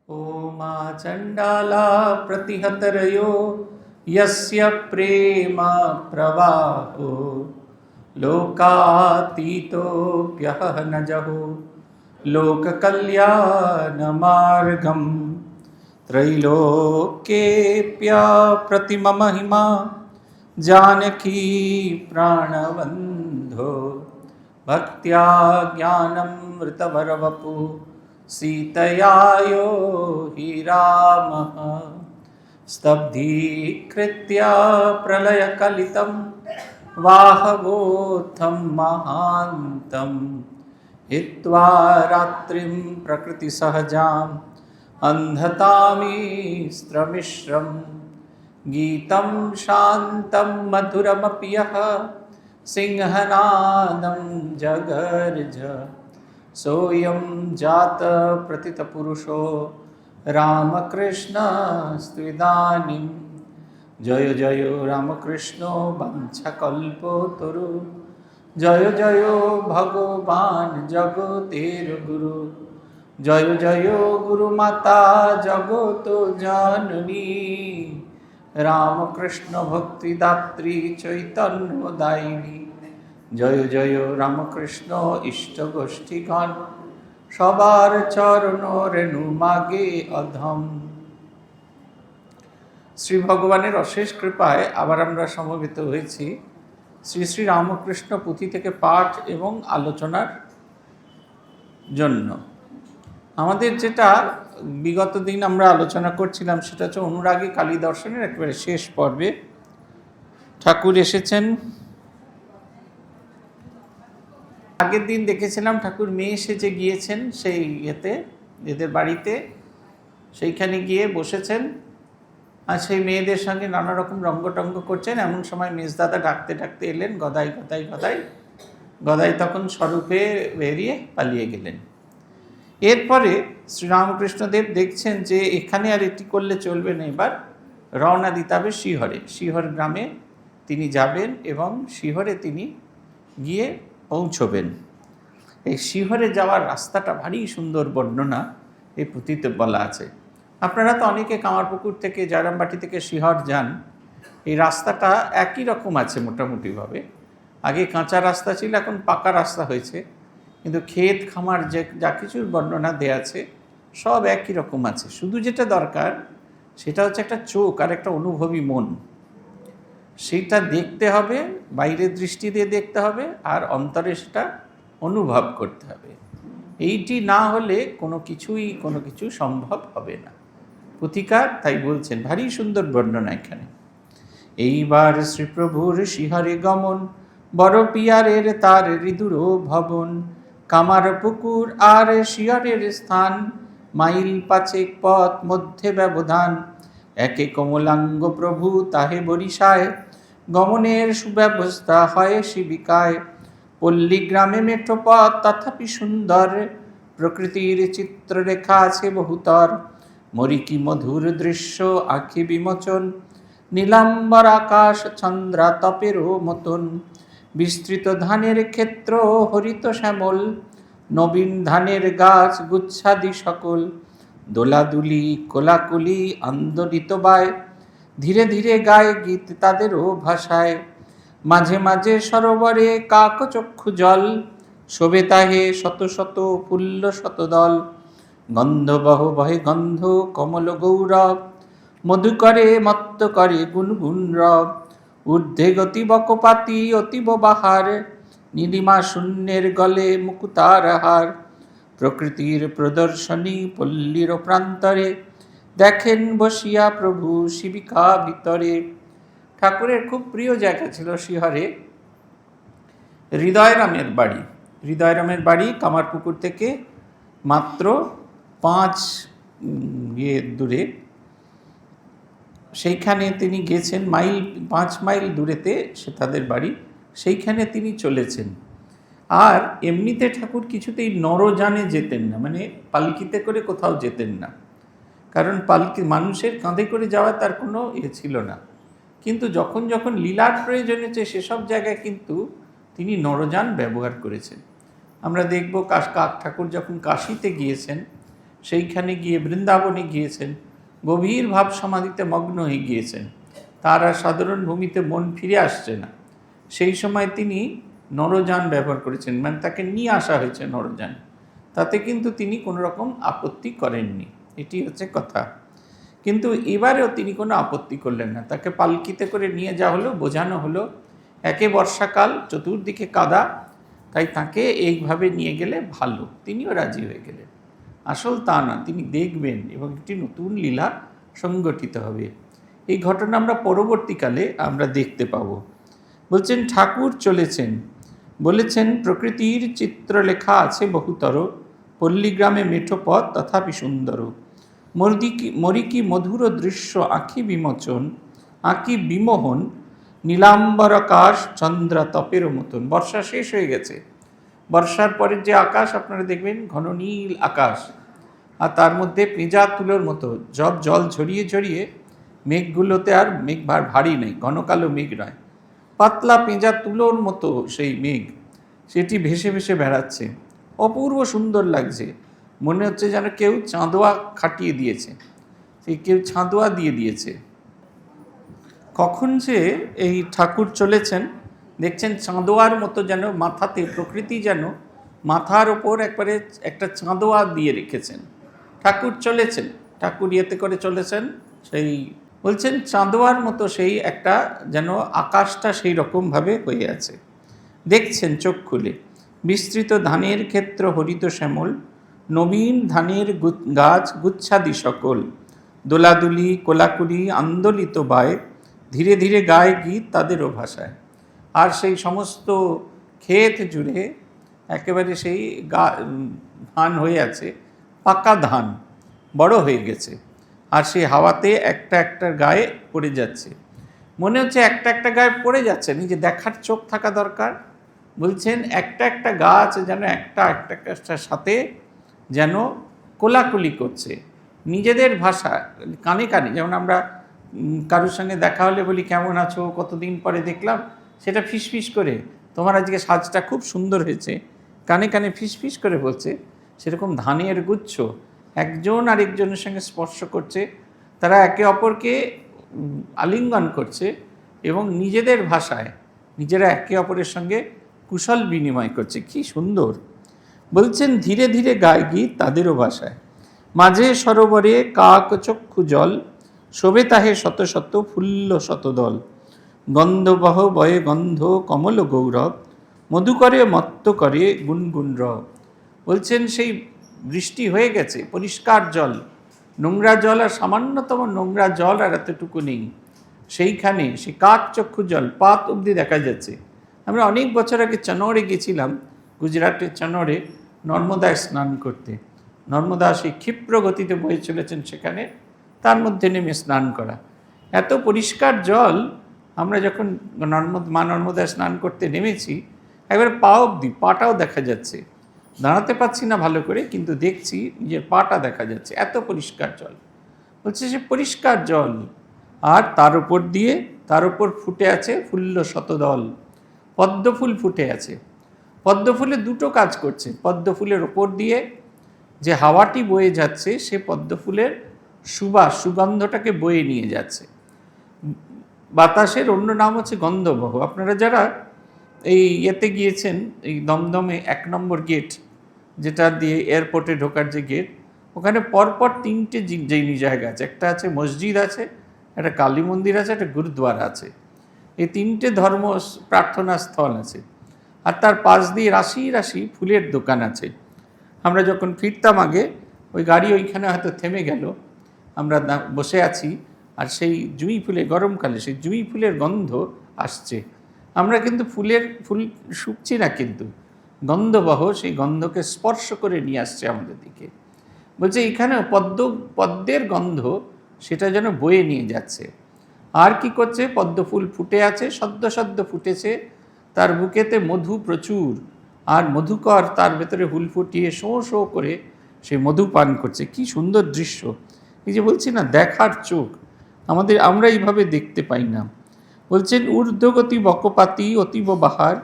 ओमा चण्डाला प्रतिहतरयो यस्य प्रेम प्रवाहो लोकातीतोऽप्यहनजहो लोककल्याणमार्गं त्रैलोक्येऽप्यप्रतिममहिमा जानकी प्राणबन्धो भक्त्या ज्ञानमृतभरवपु सीतया यो हि रामः स्तब्धीकृत्य प्रलयकलितं वाहवोत्थं महान्तं हित्वा रात्रिं प्रकृतिसहजाम् अन्धतामिस्त्रमिश्रं गीतं शान्तं मधुरमपि यः सिंहनादं जगर्ज सोऽयं जातप्रथितपुरुषो रामकृष्णस्त्विदानीं जय जय रामकृष्णो वंशकल्पतरु जय जय भगवान् जगतेर गुरु जय जय गुरुमाता जगत जननी रामकृष्ण भक्तिदात्री चैतन्यदायिनी जय जय रामकृष्ण इष्ट गोष्ठीगण सबार चरण रेणु मागे अधम। श्री भगवानेर अशेष कृपाय आबार आमरा समवेत हয়েছি श्री श्री रामकृष्ण पुथी থেকে पाठ एवं आलोचनार जन्य। आमादेर जेटा विगत दिन आमरा आलोचना करছিলাম সেটা হচ্ছে অনুরাগী কালী দর্শনের একেবারে শেষ পর্বে ঠাকুর এসেছেন। আগের দিন দেখেছিলাম ঠাকুর মেয়ে সেজে গিয়েছেন সেই এদের বাড়িতে, সেইখানে গিয়ে বসেছেন আর সেই মেয়েদের সঙ্গে নানা রকম রঙ্গটঙ্গ করছেন। এমন সময় মেজদাদা ডাকতে ডাকতে এলেন, গদাই গদাই গদাই। গদাই তখন স্বরূপে বেরিয়ে পালিয়ে গেলেন। এরপরে শ্রীরামকৃষ্ণদেব দেখছেন যে এখানে আর এটি করলে চলবে না, এবার রওনা দিতে হবে শিহরে। শিহর গ্রামে তিনি যাবেন এবং শিহরে তিনি গিয়ে পৌঁছবেন। এই শিহরে যাওয়ার রাস্তাটা ভারী সুন্দর বর্ণনা এই পুঁথিতে বলা আছে। আপনারা তো অনেকে কামারপুকুর থেকে জয়রামবাটি থেকে শিহর যান, এই রাস্তাটা একই রকম আছে মোটামুটিভাবে। আগে কাঁচা রাস্তা ছিল, এখন পাকা রাস্তা হয়েছে, কিন্তু ক্ষেত খামার যে যা কিছুর বর্ণনা দেয়া আছে সব একই রকম আছে। শুধু যেটা দরকার সেটা হচ্ছে একটা চোখ আর একটা অনুভবী মন, সেইটা দেখতে হবে, বাইরের দৃষ্টি দিয়ে দেখতে হবে আর অন্তরে সেটা অনুভব করতে হবে। এইটি না হলে কোনো কিছু সম্ভব হবে না। পুথিকার তাই বলছেন, ভারী সুন্দর বর্ণনা এখানে। এইবার শ্রীপ্রভুর শিহরে গমন, বড় পিয়ারের তার হৃদুর ভবন, কামার পুকুর আর শিহরের স্থান, মাইল পাঁচেক পথ মধ্যে ব্যবধান, একে কমলাঙ্গ প্রভু তাহে বরিশায়, গমনের সুব্যবস্থা হয় শিবিকায়। পল্লী গ্রামে মেঠো পথ তথাপি সুন্দর, প্রকৃতির চিত্ররেখা আছে বহুতর, মরিকি মধুর দৃশ্য আঁখি বিমোচন, নীলাম্বর আকাশ চন্দ্রা তপেরও মতন, বিস্তৃত ধানের ক্ষেত্র হরিত শ্যামল, নবীন ধানের গাছ গুচ্ছাদি সকল, দোলাদুলি কোলাকুলি আন্দোলিত বায়, ধীরে ধীরে গায়ে গীত তাদেরও ভাষায়, মাঝে মাঝে সরোবরে কাকচক্ষু জল, শোভে তাহে শত শত পুল্ল শতদল, গন্ধবহ বহে গন্ধ কমল গৌরব, মধু করে মত্ত করে গুনগুন রব, ঊর্ধ্বে গতি বকপাতি অতীব বাহার, নীলিমা শূন্যের গলে মুকুতার হার, প্রকৃতির প্রদর্শনী পল্লীর প্রান্তরে, দেখেন বসিয়া প্রভু শিবিকা ভিতরে। ঠাকুরের খুব প্রিয় জায়গা ছিল শিহরে হৃদয়রামের বাড়ি। হৃদয়রামের বাড়ি কামারপুকুর থেকে মাত্র 5 দূরে। সেইখানে তিনি গেছেন, 5 মাইল দূরেতে সে তাদের বাড়ি, সেইখানে তিনি চলেছেন। আর এমনিতে ঠাকুর কিছুতেই নরযানে যেতেন না, মানে পালকিতে করে কোথাও যেতেন না, কারণ পালকি মানুষের কাঁধে করে যাওয়া তার কোনো ছিল না। কিন্তু যখন যখন লীলার প্রয়োজন হয়েছে সেসব জায়গায় কিন্তু তিনি নরযান ব্যবহার করেছেন। আমরা দেখব ঠাকুর যখন কাশীতে গিয়েছেন সেইখানে গিয়ে বৃন্দাবনে গিয়েছেন, গভীর ভাব সমাধিতে মগ্ন হয়ে গিয়েছেন, তার আর সাধারণ ভূমিতে মন ফিরে আসছে না। সেই সময় তিনি নরযান ব্যবহার করেছেন, মানে তাকে নিয়ে আসা হয়েছে নরযান, তাতে কিন্তু তিনি কোনো রকম আপত্তি করেননি, এটি হচ্ছে কথা। কিন্তু এবারেও তিনি কোনো আপত্তি করলেন না, তাকে পালকিতে করে নিয়ে যাওয়া হলো, বোঝানো হলো, একে বর্ষাকাল, চতুর্দিকে কাদা, তাই তাকে এইভাবে নিয়ে গেলে ভালো, তিনিও রাজি হয়ে গেলেন। আসল তা না, তিনি দেখবেন এবং একটি নতুন লীলা সংগঠিত হবে। এই ঘটনা আমরা পরবর্তীকালে আমরা দেখতে পাব। বলছেন ঠাকুর চলেছেন, বলেছেন প্রকৃতির চিত্রলেখা আছে বহুতর, পল্লীগ্রামে মেঠো পথ তথাপি সুন্দর, মরিকি মধুর দৃশ্য আঁখি বিমোচন, আঁকি বিমোহন, নীলাম্বর আকাশ চন্দ্রা তপের মতন। বর্ষা শেষ হয়ে গেছে, বর্ষার পরের যে আকাশ আপনারা দেখবেন ঘন নীল আকাশ, আর তার মধ্যে পেঁজা তুলোর মতো জল ঝরিয়ে ঝরিয়ে, মেঘগুলোতে আর মেঘ ভারী নেই, ঘন কালো মেঘ নয়, পাতলা পেঁজা তুলোর মতো সেই মেঘ, সেটি ভেসে ভেসে বেড়াচ্ছে, অপূর্ব সুন্দর লাগছে। মনে হচ্ছে যেন কেউ চাঁদোয়া খাটিয়ে দিয়েছে, সেই কেউ চাঁদোয়া দিয়ে দিয়েছে। কখন যে এই ঠাকুর চলেছেন দেখছেন চাঁদোয়ার মতো, যেন মাথাতে প্রকৃতি যেন মাথার ওপর একবারে একটা চাঁদোয়া দিয়ে রেখেছেন। ঠাকুর চলেছেন, ঠাকুর ইয়েতে করে চলেছেন, সেই বলছেন চাঁদোয়ার মতো সেই একটা যেন আকাশটা সেই রকমভাবে হয়ে আছে। দেখছেন চোখ খুলে, বিস্তৃত ধানের ক্ষেত্র হরিত শ্যামল, নবীন ধানের গাছ গুচ্ছাদি সকল, দোলাদুলি কোলাকুলি আন্দোলিত বায়, ধীরে ধীরে গায় গীত তাদেরও ভাষায়। আর সেই সমস্ত ক্ষেত জুড়ে একেবারে সেই ধান হয়ে আছে, পাকা ধান, বড় হয়ে গেছে, আর সেই হাওয়াতে একটা একটা গায়ে পড়ে যাচ্ছে। মনে হচ্ছে একটা একটা গায়ে পড়ে যাচ্ছে, নিজে দেখার চোখ থাকা দরকার। বলছেন একটা একটা গাছ যেন একটা একটার সাথে যেন কোলাকুলি করছে, নিজেদের ভাষা কানে কানে। যেমন আমরা কারোর সঙ্গে দেখা হলে বলি কেমন আছো, কতদিন পরে দেখলাম, সেটা ফিসফিস করে তোমার আজকে সাজটা খুব সুন্দর হয়েছে, কানে কানে ফিসফিস করে বলছে। সেরকম ধানের গুচ্ছ একজন আরেকজনের সঙ্গে স্পর্শ করছে, তারা একে অপরকে আলিঙ্গন করছে এবং নিজেদের ভাষায় নিজেরা একে অপরের সঙ্গে কুশল বিনিময় করছে। কি সুন্দর! বলছেন ধীরে ধীরে গায় গীত তাদেরও ভাষায়, মাঝে সরোবরে কাক চক্ষু জল, শোভে তাহে শত শত ফুল্ল শতদল, গন্ধবহ বয়ে গন্ধ কমল গৌরব, মধু করে মত্ত করে গুনগুন রব। বলছেন সেই বৃষ্টি হয়ে গেছে, পরিষ্কার জল, নোংরা জল আর সামান্যতম নোংরা জল আর এতটুকু নেই, সেইখানে সে কাক চক্ষু জল পাত অবধি দেখা যাচ্ছে। আমরা অনেক বছর আগে চনৌরে গেছিলাম, গুজরাটের চনৌরে নর্মদায় স্নান করতে। নর্মদা সেই ক্ষিপ্র গতিতে বয়ে চলেছেন, সেখানে তার মধ্যে নেমে স্নান করা, এত পরিষ্কার জল। আমরা যখন মা নর্মদায় স্নান করতে নেমেছি, একবার পা অবধি, পাটাও দেখা যাচ্ছে, দাঁড়াতে পারছি না ভালো করে, কিন্তু দেখছি নিজের পাটা দেখা যাচ্ছে, এত পরিষ্কার জল। বলছে সে পরিষ্কার জল, আর তার উপর ফুটে আছে ফুল্ল শতদল, পদ্ম ফুল ফুটে আছে। পদ্ম ফুলে দুটো কাজ করছে, পদ্ম ফুলের ওপর দিয়ে যে হাওয়াটি বয়ে যাচ্ছে, সে পদ্ম ফুলের সুগন্ধটাকে বয়ে নিয়ে যাচ্ছে। বাতাসের অন্য নাম হচ্ছে গন্ধবহ। আপনারা যারা এই ইয়েতে গিয়েছেন, এই দমদমে 1 নম্বর গেট, যেটা দিয়ে এয়ারপোর্টে ঢোকার যে গেট, ওখানে পরপর 3টে জায়গা আছে। একটা আছে মসজিদ আছে, একটা কালী মন্দির আছে, একটা গুরুদ্বারা আছে। এই 3টে ধর্ম প্রার্থনা স্থল আছে, আর তার পাশ দিয়ে রাশি রাশি ফুলের দোকান আছে। আমরা যখন ফিরতাম আগে, ওই গাড়ি ওইখানে হয়তো থেমে গেল, আমরা বসে আছি, আর সেই জুঁই ফুলে, গরমকালে সেই জুঁই ফুলের গন্ধ আসছে। আমরা কিন্তু ফুল শুকছি না, কিন্তু গন্ধবহ সেই গন্ধকে স্পর্শ করে নিয়ে আসছে আমাদের দিকে। বলছে এখানে পদ্মের গন্ধ, সেটা যেন বয়ে নিয়ে যাচ্ছে। আর কি করছে, পদ্ম ফুল ফুটে আছে, সদ্য সদ্য ফুটেছে, তার বুকেতে মধু প্রচুর, আর মধুকর তার ভেতরে হুল ফুটিয়ে শোঁ শোঁ করে সে মধু পান করছে। কি সুন্দর দৃশ্য! এই যে বলছি না, দেখার চোখ আমরা এইভাবে দেখতে পাই না। বলছেন ঊর্ধ্বগতি বকপাতি অতীব বাহার,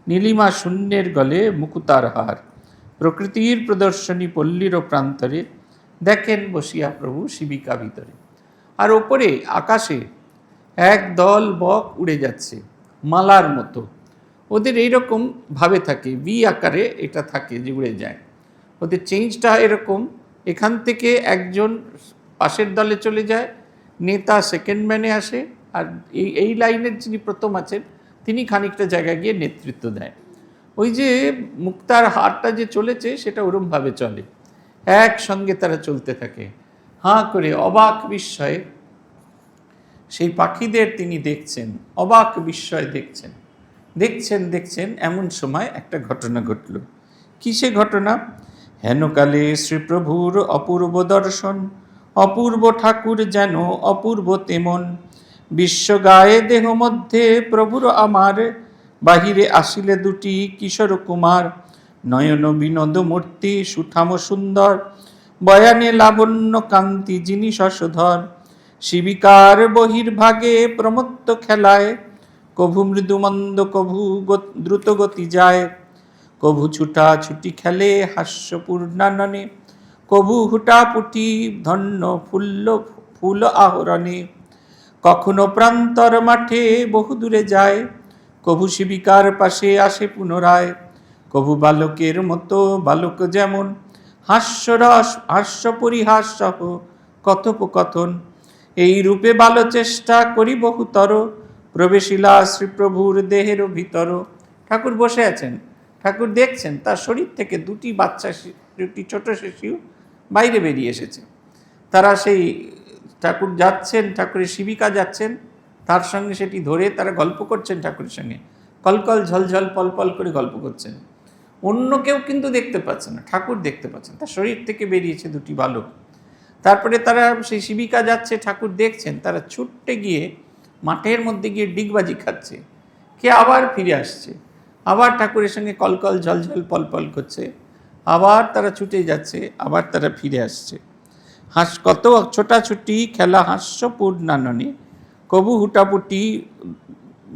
নীলিমা শূন্যের গলে মুকুতার হার, প্রকৃতির প্রদর্শনী পল্লীর প্রান্তরে, দেখেন বসিয়া প্রভু শিবিকা ভিতরে, আর ওপরে আকাশে এক দল বক উড়ে যাচ্ছে মালার মতো। ওদের এইরকম ভাবে থাকে, ভি আকারে এটা থাকে যে উড়ে যায়। ওদের চেঞ্জটা এরকম, এখান থেকে একজন পাশের দলে চলে যায়, নেতা সেকেন্ড ম্যানে আসে, আর এই লাইনের যিনি প্রথম আছেন তিনি খানিকটা জায়গায় গিয়ে নেতৃত্ব দেয়। ওই যে মুক্তার হারটা যে চলেছে সেটা ওরমভাবে চলে, একসঙ্গে তারা চলতে থাকে। হাঁ করে অবাক বিস্ময়ে সেই পাখিদের তিনি দেখছেন, অবাক বিস্ময়ে দেখছেন দেখছেন দেখছেন এমন সময় একটা ঘটনা ঘটল। কি সে ঘটনা? হেনকালে শ্রীপ্রভুর অপূর্ব দর্শন, অপূর্ব ঠাকুর যেন অপূর্ব তেমন। বিশ্ব গায়ে দেহ মধ্যে প্রভুর আমার, বাহিরে আসিলে দুটি কিশোর কুমার। নয়ন বিনোদ মূর্তি সুঠাম সুন্দর, বয়ানে লাবণ্য কান্তি যিনি শশধর। শিবিকার বহির্ভাগে প্রমত্ত খেলায়, কভু মৃদুমন্দ কভু দ্রুত গতি যায়। কভু ছুটা ছুটি খেলে হাস্যপূর্ণাননে, কভু হুটাপুটি ধন্য ফুল আহরণে। কখনো প্রান্তর মাঠে বহু দূরে যায়, কভু শিবিকার পাশে আসে পুনরায়। কভু বালকের মতো বালক যেমন, হাস্যরস হাস্য পরিহাস সহ কথোপকথন। এই রূপে বাল চেষ্টা করি বহুতর, প্রবেশিলা শ্রীপ্রভুর দেহের ভিতর। ঠাকুর বসে আছেন, ঠাকুর দেখছেন তার শরীর থেকে দুটি ছোট শিশু বাইরে বেরিয়ে এসেছে। তারা সেই ঠাকুর যাচ্ছেন, ঠাকুরের শিবিকা যাচ্ছেন, তার সঙ্গে সেটি ধরে তারা গল্প করছেন ঠাকুরের সঙ্গে, কলকল ঝলঝল পলপল করে গল্প করছেন। অন্য কেউ কিন্তু দেখতে পাচ্ছে না, ঠাকুর দেখতে পাচ্ছেন, তার শরীর থেকে বেরিয়েছে দুটি বালক। তারপরে তারা সেই শিবিকা যাচ্ছে, ঠাকুর দেখছেন, তারা ছুটতে গিয়ে মাঠের মধ্যে গিয়ে ডিগবাজি খাচ্ছে, কে আবার ফিরে আসছে, আবার ঠাকুরের সঙ্গে কলকল ঝলঝল পলপল করছে, আবার তারা ছুটে যাচ্ছে, আবার তারা ফিরে আসছে। কত ছোটাছুটি খেলা হাস্যপূর্ণাননে, কবু হুটাপুটি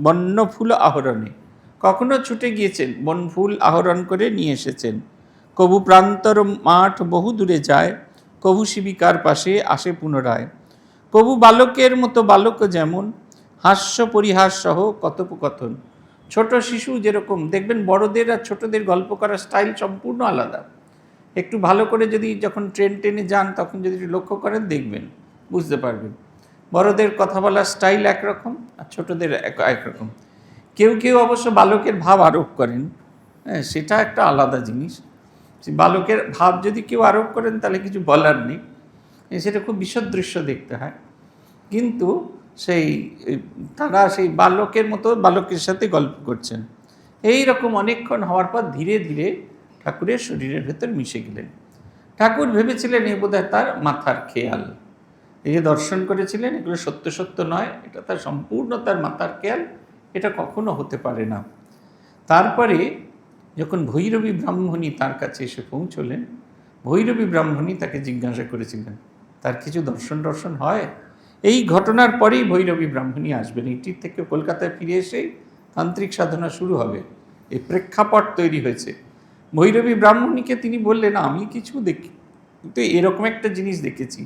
বন্যফুল আহরণে। কখনো ছুটে গিয়েছেন, বনফুল আহরণ করে নিয়ে এসেছেন। কবু প্রান্তর মাঠ বহু দূরে যায়, কবু শিবিকার পাশে আসে পুনরায়। কবু বালকের মতো বালক যেমন, হাস্য পরিহাস সহ কথোপকথন। ছোট শিশু যেরকম দেখবেন, বড়দের আর ছোটদের গল্প করার স্টাইল সম্পূর্ণ আলাদা। একটু ভালো করে যদি যখন ট্রেনে যান তখন যদি লক্ষ্য করেন দেখবেন, বুঝতে পারবেন। বড়দের কথা বলার স্টাইল একরকম আর ছোটদের একরকম। কেউ কেউ অবশ্য বালকের ভাব আরোপ করেন, হ্যাঁ, সেটা একটা আলাদা জিনিস। বালকের ভাব যদি কেউ আরোপ করেন তাহলে কিছু বলার নেই, সেটা খুব বিশদ দৃশ্য দেখতে হয়। কিন্তু তারা সেই বালকের মতো বালকের সাথে গল্প করছেন। এই রকম অনেকক্ষণ হওয়ার পর ধীরে ধীরে ঠাকুরের শরীরের ভেতর মিশে গেলেন। ঠাকুর ভেবেছিলেন এ বোধহয় তার মাথার খেয়াল, এই যে দর্শন করেছিলেন এগুলো সত্য সত্য নয়, এটা তার সম্পূর্ণ তার মাথার খেয়াল, এটা কখনো হতে পারে না। তারপরে যখন ভৈরবী ব্রাহ্মণী তার কাছে এসে পৌঁছলেন, ভৈরবী ব্রাহ্মণী তাকে জিজ্ঞাসা করেছিলেন তার কিছু দর্শন হয়। এই ঘটনার পরেই ভৈরবী ব্রাহ্মণী আসবেন, এটির থেকে কলকাতায় ফিরে এসেই তান্ত্রিক সাধনা শুরু হবে, এই প্রেক্ষাপট তৈরি হয়েছে। ভৈরবী ব্রাহ্মণীকে তিনি বললেন, আমি কিছু দেখি কিন্তু এরকম একটা জিনিস দেখেছি,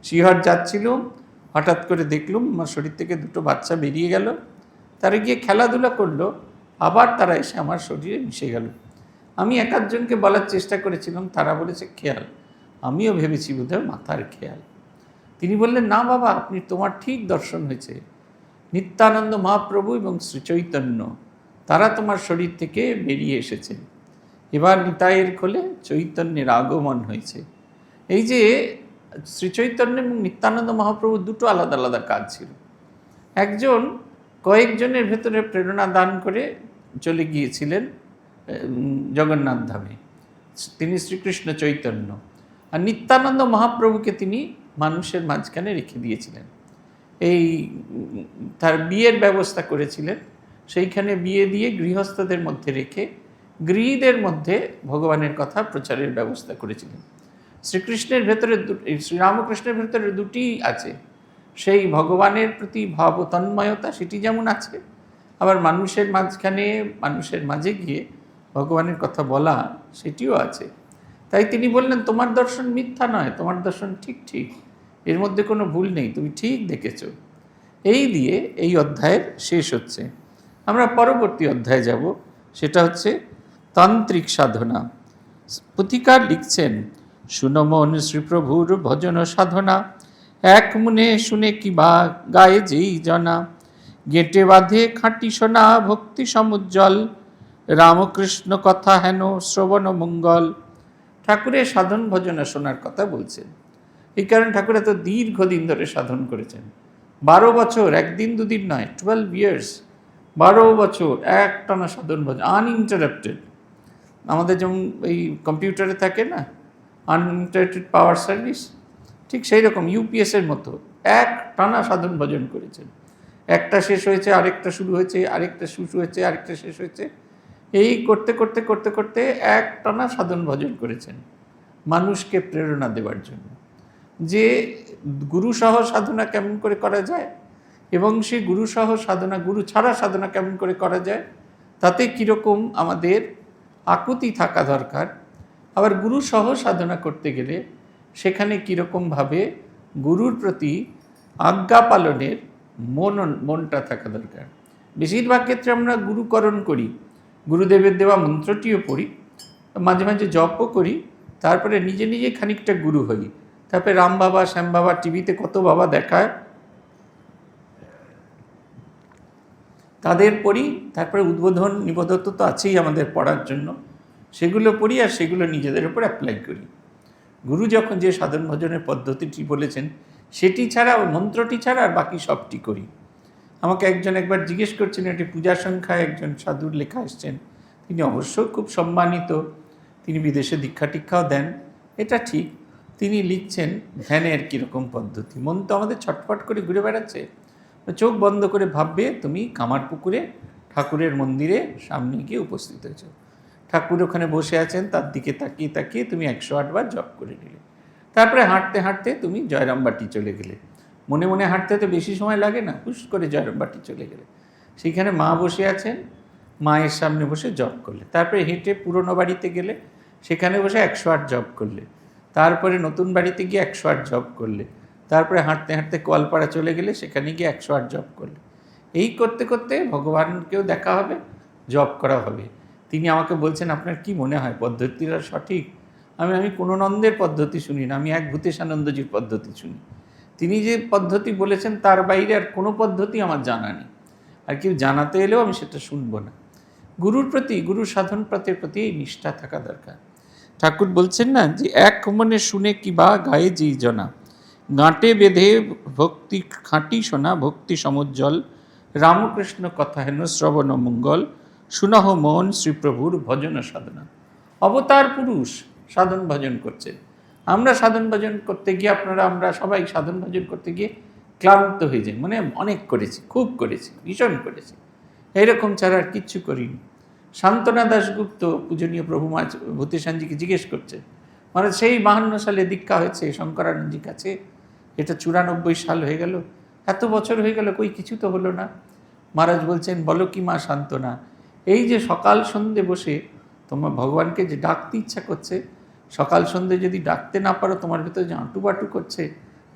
শিহর যাচ্ছিল, হঠাৎ করে দেখলুম আমার শরীর থেকে দুটো বাচ্চা বেরিয়ে গেল, তারা গিয়ে খেলাধুলা করলো, আবার তারা এসে আমার শরীরে মিশে গেল। আমি এক আধজনকে বলার চেষ্টা করেছিলাম, তারা বলেছে খেয়াল, আমিও ভেবেছি বোধহয় মাথার খেয়াল। তিনি বললেন, না বাবা, তোমার ঠিক দর্শন হয়েছে, নিত্যানন্দ মহাপ্রভু এবং শ্রী চৈতন্য তারা তোমার শরীর থেকে বেরিয়ে এসেছেন, এবার নিতাইয়ের কোলে চৈতন্যের আগমন হয়েছে। এই যে শ্রী চৈতন্য এবং নিত্যানন্দ মহাপ্রভু দুটো আলাদা আলাদা কাজ ছিল। একজন কয়েকজনের ভেতরে প্রেরণা দান করে চলে গিয়েছিলেন জগন্নাথ ধামে, তিনি শ্রীকৃষ্ণ চৈতন্য, আর নিত্যানন্দ মহাপ্রভুকে তিনি মানুষের মাঝখানে রেখে দিয়েছিলেন। এই তার বিয়ের ব্যবস্থা করেছিলেন, সেইখানে বিয়ে দিয়ে গৃহস্থদের মধ্যে রেখে গৃহীদের মধ্যে ভগবানের কথা প্রচারের ব্যবস্থা করেছিলেন। শ্রীকৃষ্ণের ভেতরে শ্রীরামকৃষ্ণের ভেতরে দুটি আছে, সেই ভগবানের প্রতি ভাব তন্ময়তা সেটি যেমন আছে, আবার মানুষের মাঝখানে মানুষের মাঝে গিয়ে ভগবানের কথা বলা সেটিও আছে। তাই তিনি বললেন, তোমার দর্শন মিথ্যা নয়, তোমার দর্শন ঠিক ঠিক, এর মধ্যে কোনো ভুল নেই, তুমি ঠিক দেখেছ। এই দিয়ে এই অধ্যায়ের শেষ হচ্ছে। আমরা পরবর্তী অধ্যায়ে যাব, সেটা হচ্ছে তান্ত্রিক সাধনা। পুথিকার লিখছেন, শুনমন শ্রীপ্রভুর ভজন সাধনা, এক মনে শুনে কি বা গায়ে যেই জনা, গেঁটে বাঁধে খাঁটি সোনা ভক্তি সমুজ্জ্বল, রামকৃষ্ণ কথা হেন শ্রবণ মঙ্গল। ঠাকুরের সাধন ভজনা শোনার কথা বলছেন। এই কারণে ঠাকুর এত দীর্ঘদিন ধরে সাধন করেছেন। 12 বছর, একদিন দুদিন নয়, 12 ইয়ার্স, 12 বছর একটানা সাধন ভজন, আনইন্টারাপ্টেড। আমাদের যেমন এই কম্পিউটারে থাকে না আনইন্টারাপ্টেড পাওয়ার সার্ভিস, ঠিক সেই রকম ইউপিএসের মতো এক টানা সাধন ভজন করেছেন। একটা শেষ হয়েছে, আরেকটা শুরু হয়েছে, আরেকটা শুরু হয়েছে, আরেকটা শেষ হয়েছে, এই করতে করতে করতে করতে এক টানা সাধন ভজন করেছেন মানুষকে প্রেরণা দেওয়ার জন্য, যে গুরুসহ সাধনা কেমন করে করা যায় এবং সেই গুরুসহ সাধনা, গুরু ছাড়া সাধনা কেমন করে করা যায়, তাতে কীরকম আমাদের আকুতি থাকা দরকার, আবার গুরুসহ সাধনা করতে গেলে সেখানে কীরকমভাবে গুরুর প্রতি আজ্ঞা পালনের মনটা থাকা দরকার। বেশিরভাগ ক্ষেত্রে আমরা গুরুকরণ করি, গুরুদেবের দেওয়া মন্ত্রটিও পড়ি, মাঝে মাঝে জপও করি, তারপরে নিজে নিজে খানিকটা গুরু হই। তারপরে রাম বাবা, শ্যাম বাবা, টিভিতে কত বাবা দেখায়, তাদের পড়ি, তারপরে উদ্বোধন নিবোধত তো আছেই আমাদের পড়ার জন্য, সেগুলো পড়ি আর সেগুলো নিজেদের উপর অ্যাপ্লাই করি। গুরু যখন যে সাধন ভজনের পদ্ধতিটি বলেছেন সেটি ছাড়া, মন্ত্রটি ছাড়া আর বাকি সবটি করি। আমাকে একজন একবার জিজ্ঞেস করছেন, এটি পূজা সংখ্যায় একজন সাধুর লেখা এসছেন, তিনি অবশ্য খুব সম্মানিত, তিনি বিদেশে দীক্ষা টিক্ষাও দেন, এটা ঠিক। তিনি লিখছেন ধ্যানের কীরকম পদ্ধতি। মন তো আমাদের ছটফট করে ঘুরে বেড়াচ্ছে, চোখ বন্ধ করে ভাববে তুমি কামারপুকুরে ঠাকুরের মন্দিরে সামনে গিয়ে উপস্থিত হয়েছ, ঠাকুর ওখানে বসে আছেন, তার দিকে তাকিয়ে তাকিয়ে তুমি 108 বার জপ করে নিলে। তারপরে হাঁটতে হাঁটতে তুমি জয়রামবাটি চলে গেলে, মনে মনে হাঁটতে তো বেশি সময় লাগে না, হুশ করে জয়রামবাটি চলে গেলে, সেখানে মা বসে আছেন, মায়ের সামনে বসে জপ করলে। তারপরে হেঁটে পুরনো বাড়িতে গেলে, সেখানে বসে 108 জপ করলে। তারপরে নতুন বাড়িতে গিয়ে 108 জপ করলে। তারপরে হাঁটতে হাঁটতে কোয়ালপাড়া চলে গেলে, সেখানে গিয়ে 108 জপ করলে। এই করতে করতে ভগবানকেও দেখা হবে, জপ করা হবে। তিনি আমাকে বলছেন, আপনার কি মনে হয় পদ্ধতিটা সঠিক? আমি কোনো নন্দের পদ্ধতি শুনি না, আমি এক ভূতেশানন্দজির পদ্ধতি শুনি। তিনি যে পদ্ধতি বলেছেন তার বাইরে আর কোনো পদ্ধতি আমার জানা নেই, আর কেউ জানাতে এলেও আমি সেটা শুনবো না। গুরুর প্রতি, গুরুর সাধন পথের প্রতি এই নিষ্ঠা থাকা দরকার। ঠাকুর বলছেন না যে এক মনে শুনে কি বা গায়ে যেই জনা, গাঁটে বেঁধে ভক্তি খাঁটি শোনা ভক্তি সমুজ্জ্বল, রামকৃষ্ণ কথা হেন শ্রবণ মঙ্গল, শুনহ মন শ্রীপ্রভুর ভজন সাধনা। অবতার পুরুষ সাধন ভজন করছেন। আমরা সাধন ভজন করতে গিয়ে, আমরা সবাই সাধন ভজন করতে গিয়ে ক্লান্ত হয়ে যাই, মানে অনেক করেছি, খুব করেছি, ভীষণ করেছি, এইরকম ছাড়া আর কিচ্ছু করিনি। শান্তনা দাশগুপ্ত পূজনীয় প্রভু মা ভূতেশানজিকে জিজ্ঞেস করছে, মানে সেই 52 সালে দীক্ষা হয়েছে শঙ্করানন্দজির কাছে, এটা 94 সাল হয়ে গেল, এত বছর হয়ে গেল, কই কিছু তো হলো না। মহারাজ বলছেন, বলো কি মা শান্তনা, এই যে সকাল সন্ধে বসে তোমার ভগবানকে যে ডাকতে ইচ্ছা করছে, সকাল সন্ধে যদি ডাকতে না পারো, তোমার ভিতরে যে আঁটুবাটু করছে,